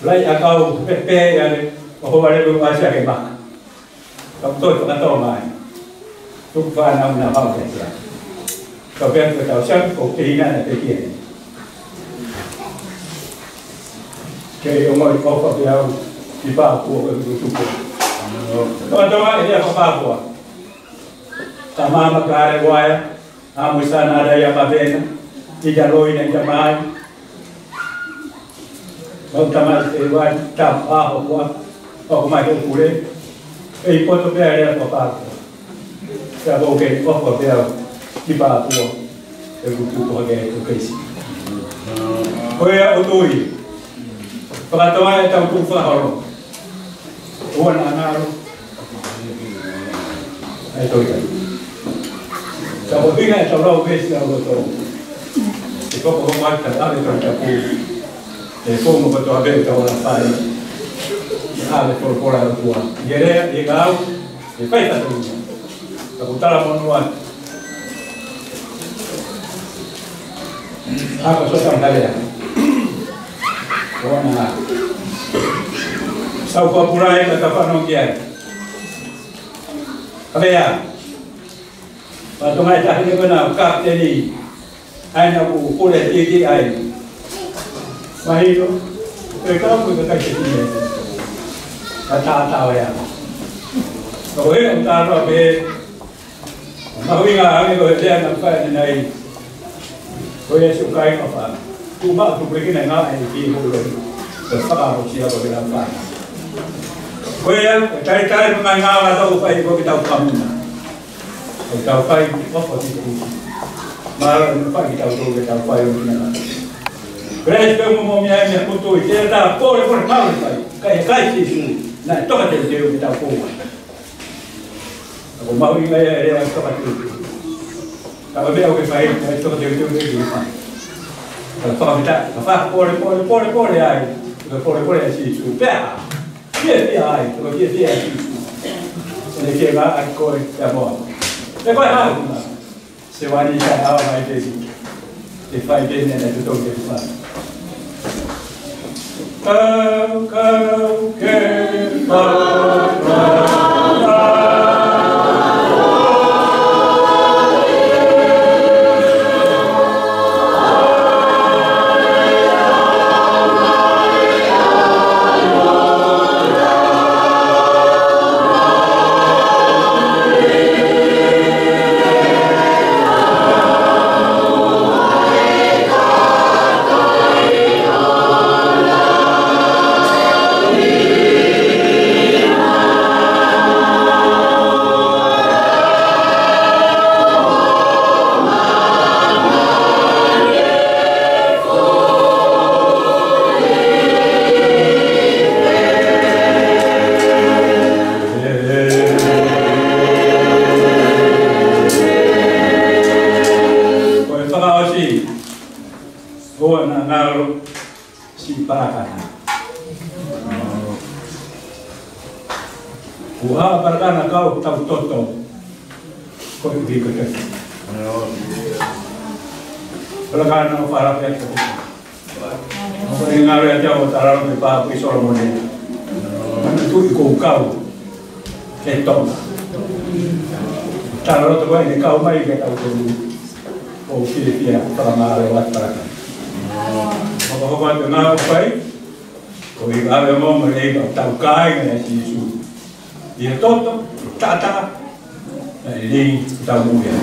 lấy câu PP hồ đây luôn ai sẽ cái bạc trong tôi cũng đã to mày chúc vài năm là bao nhiêu rồi cầu bên của tàu sân cổ tí này là cái tiền cái ông ơi có phải đâu đi vào của người chụp còn tôi nói là có bao của sama makare waya amusan ada yang mabena tidak loi yang jamai bang tamat ewan tap aku mai tu kule foto dia apa ya boleh apa dia di bawah itu bagai itu kasi kaya utui pengetahuan tahu tu faham wan anak itu kan Sabi nga, sa raw base na ito. Ito po kung magkatali ito ang kapu. Kung mo ba ito abel, ito walang tayo. Alit po po lang ito. Gere, ikaw, ipay sa ito. Kaputala mo nuwan. Ako sa ang kaya. Kuha na. Sa upapuray na kapanong yan. Kaya, Patungai tak ni benar kap jadi, aina aku boleh jadi ain. Mahir, mereka pun berkata ini. Kata tahu ya. Kalau ini antara be, mahu ingat ini kalau dia nampak ini, boleh sukai apa? Cuma tu begini nak ini boleh. Terserah usia boleh nampak. Boleh cari-cari mengenal atau upaya kita kamu. Kita fai apa sih itu? Malah lupa kita tahu kita fai mana. Kerana kita mau misalnya kutu, kita boleh tahu kayak sih. Nah, itu kan jadi kita tahu. Aku mau ini dia yang seperti itu. Kalau dia oke fai, itu kan jadi dia. Kalau kita apa boleh ay, boleh sih super. Dia ay, kalau dia sih. Jadi kita aku ya mau. Depois rápido, se vai deixar a aula mais vezes, e faz bem né do todo que faz. Buah perkara kau tahu toto, kau itu kita. Perkara nak farap yang tu. Kau dengar ya jauh taruh di bawah pisau mana. Itu ikut kau, ketok. Taruh tu kau ini kau mai kita tahu. Kau pilih dia perkara lewat perkara. Kau buat dengar baik. Kau ingat memang mereka tahu kaya ni Yesus. Dia toto, tata, ini kita mungkin.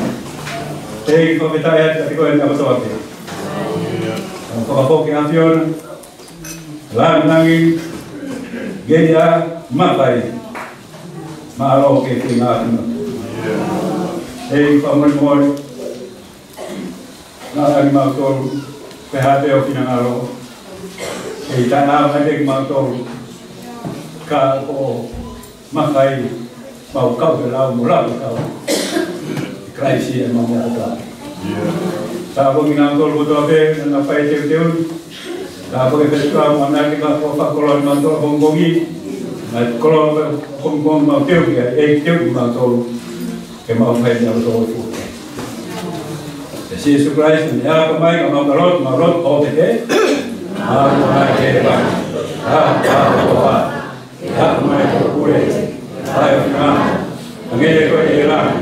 Jadi kalau kita lihat dari kau yang tahu apa? Kalau kita nasion, lalu nangi, geria, mapai, malu ke tinggal. Jadi paman nalagi maktor, PHP pinangalo, kita nalagi maktor, kalau makai mau kau berlalu mulai kau krisis yang mau ada. Sahabat minangkol butuh apa? Apa itu? Sahabat kita mana kita kalau minangkol hongkongi, kalau hongkong mau tiup ya, tiup minangkol kemau apa yang harus Jesus Christ, ya kamay marot o teke. Kamay ke ba. Ya kamay kure. Ayo na. Angele ko ira.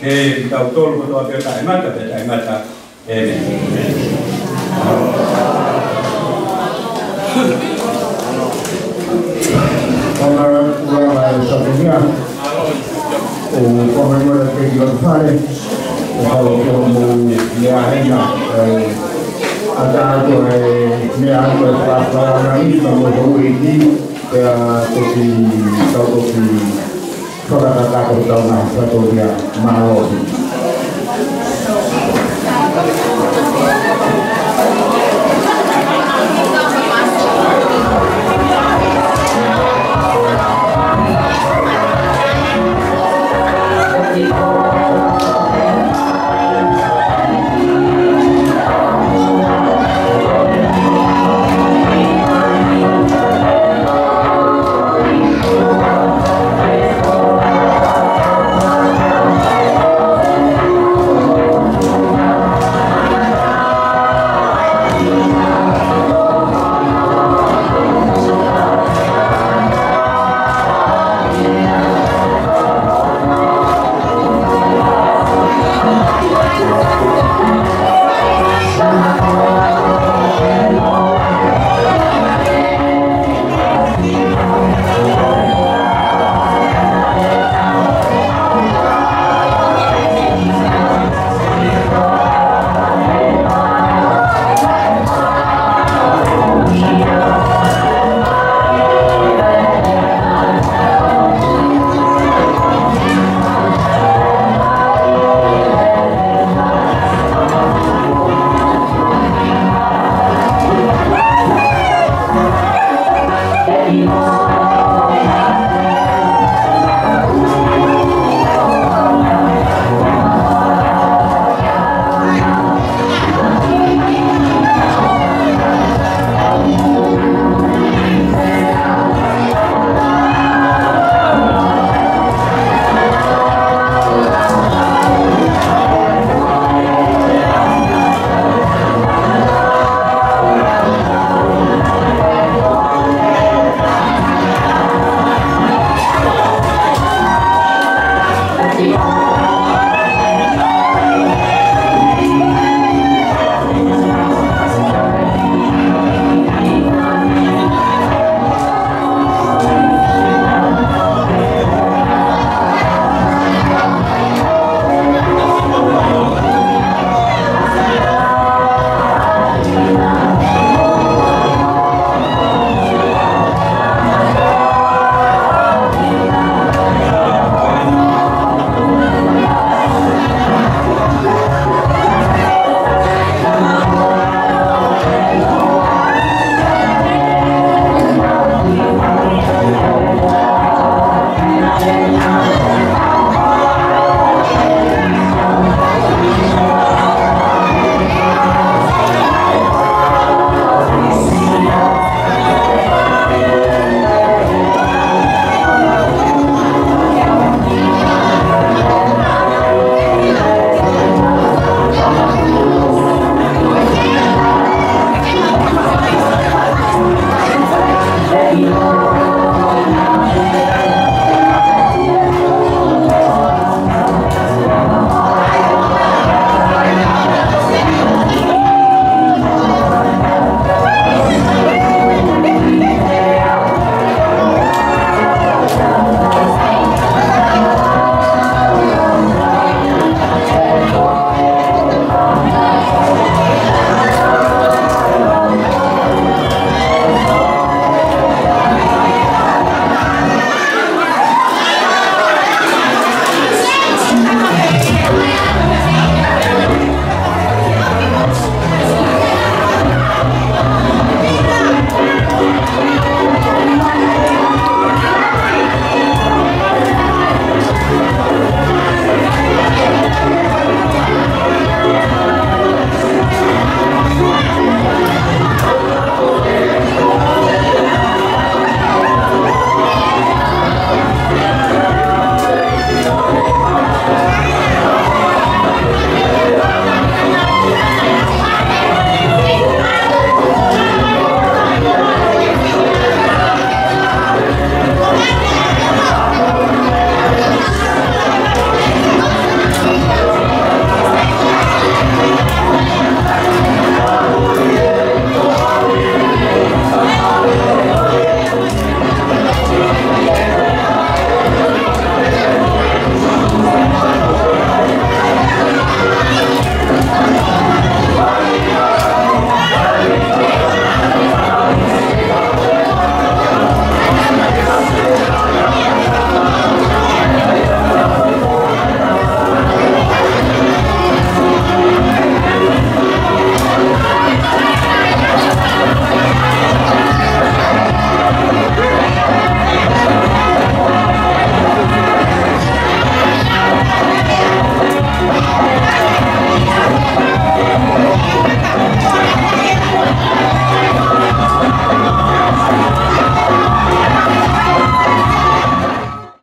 Que está autor con toda cierta mata. Conmemora que González, como viajera, acá me hago para mí, como yo aquí, toda la casa está una historia más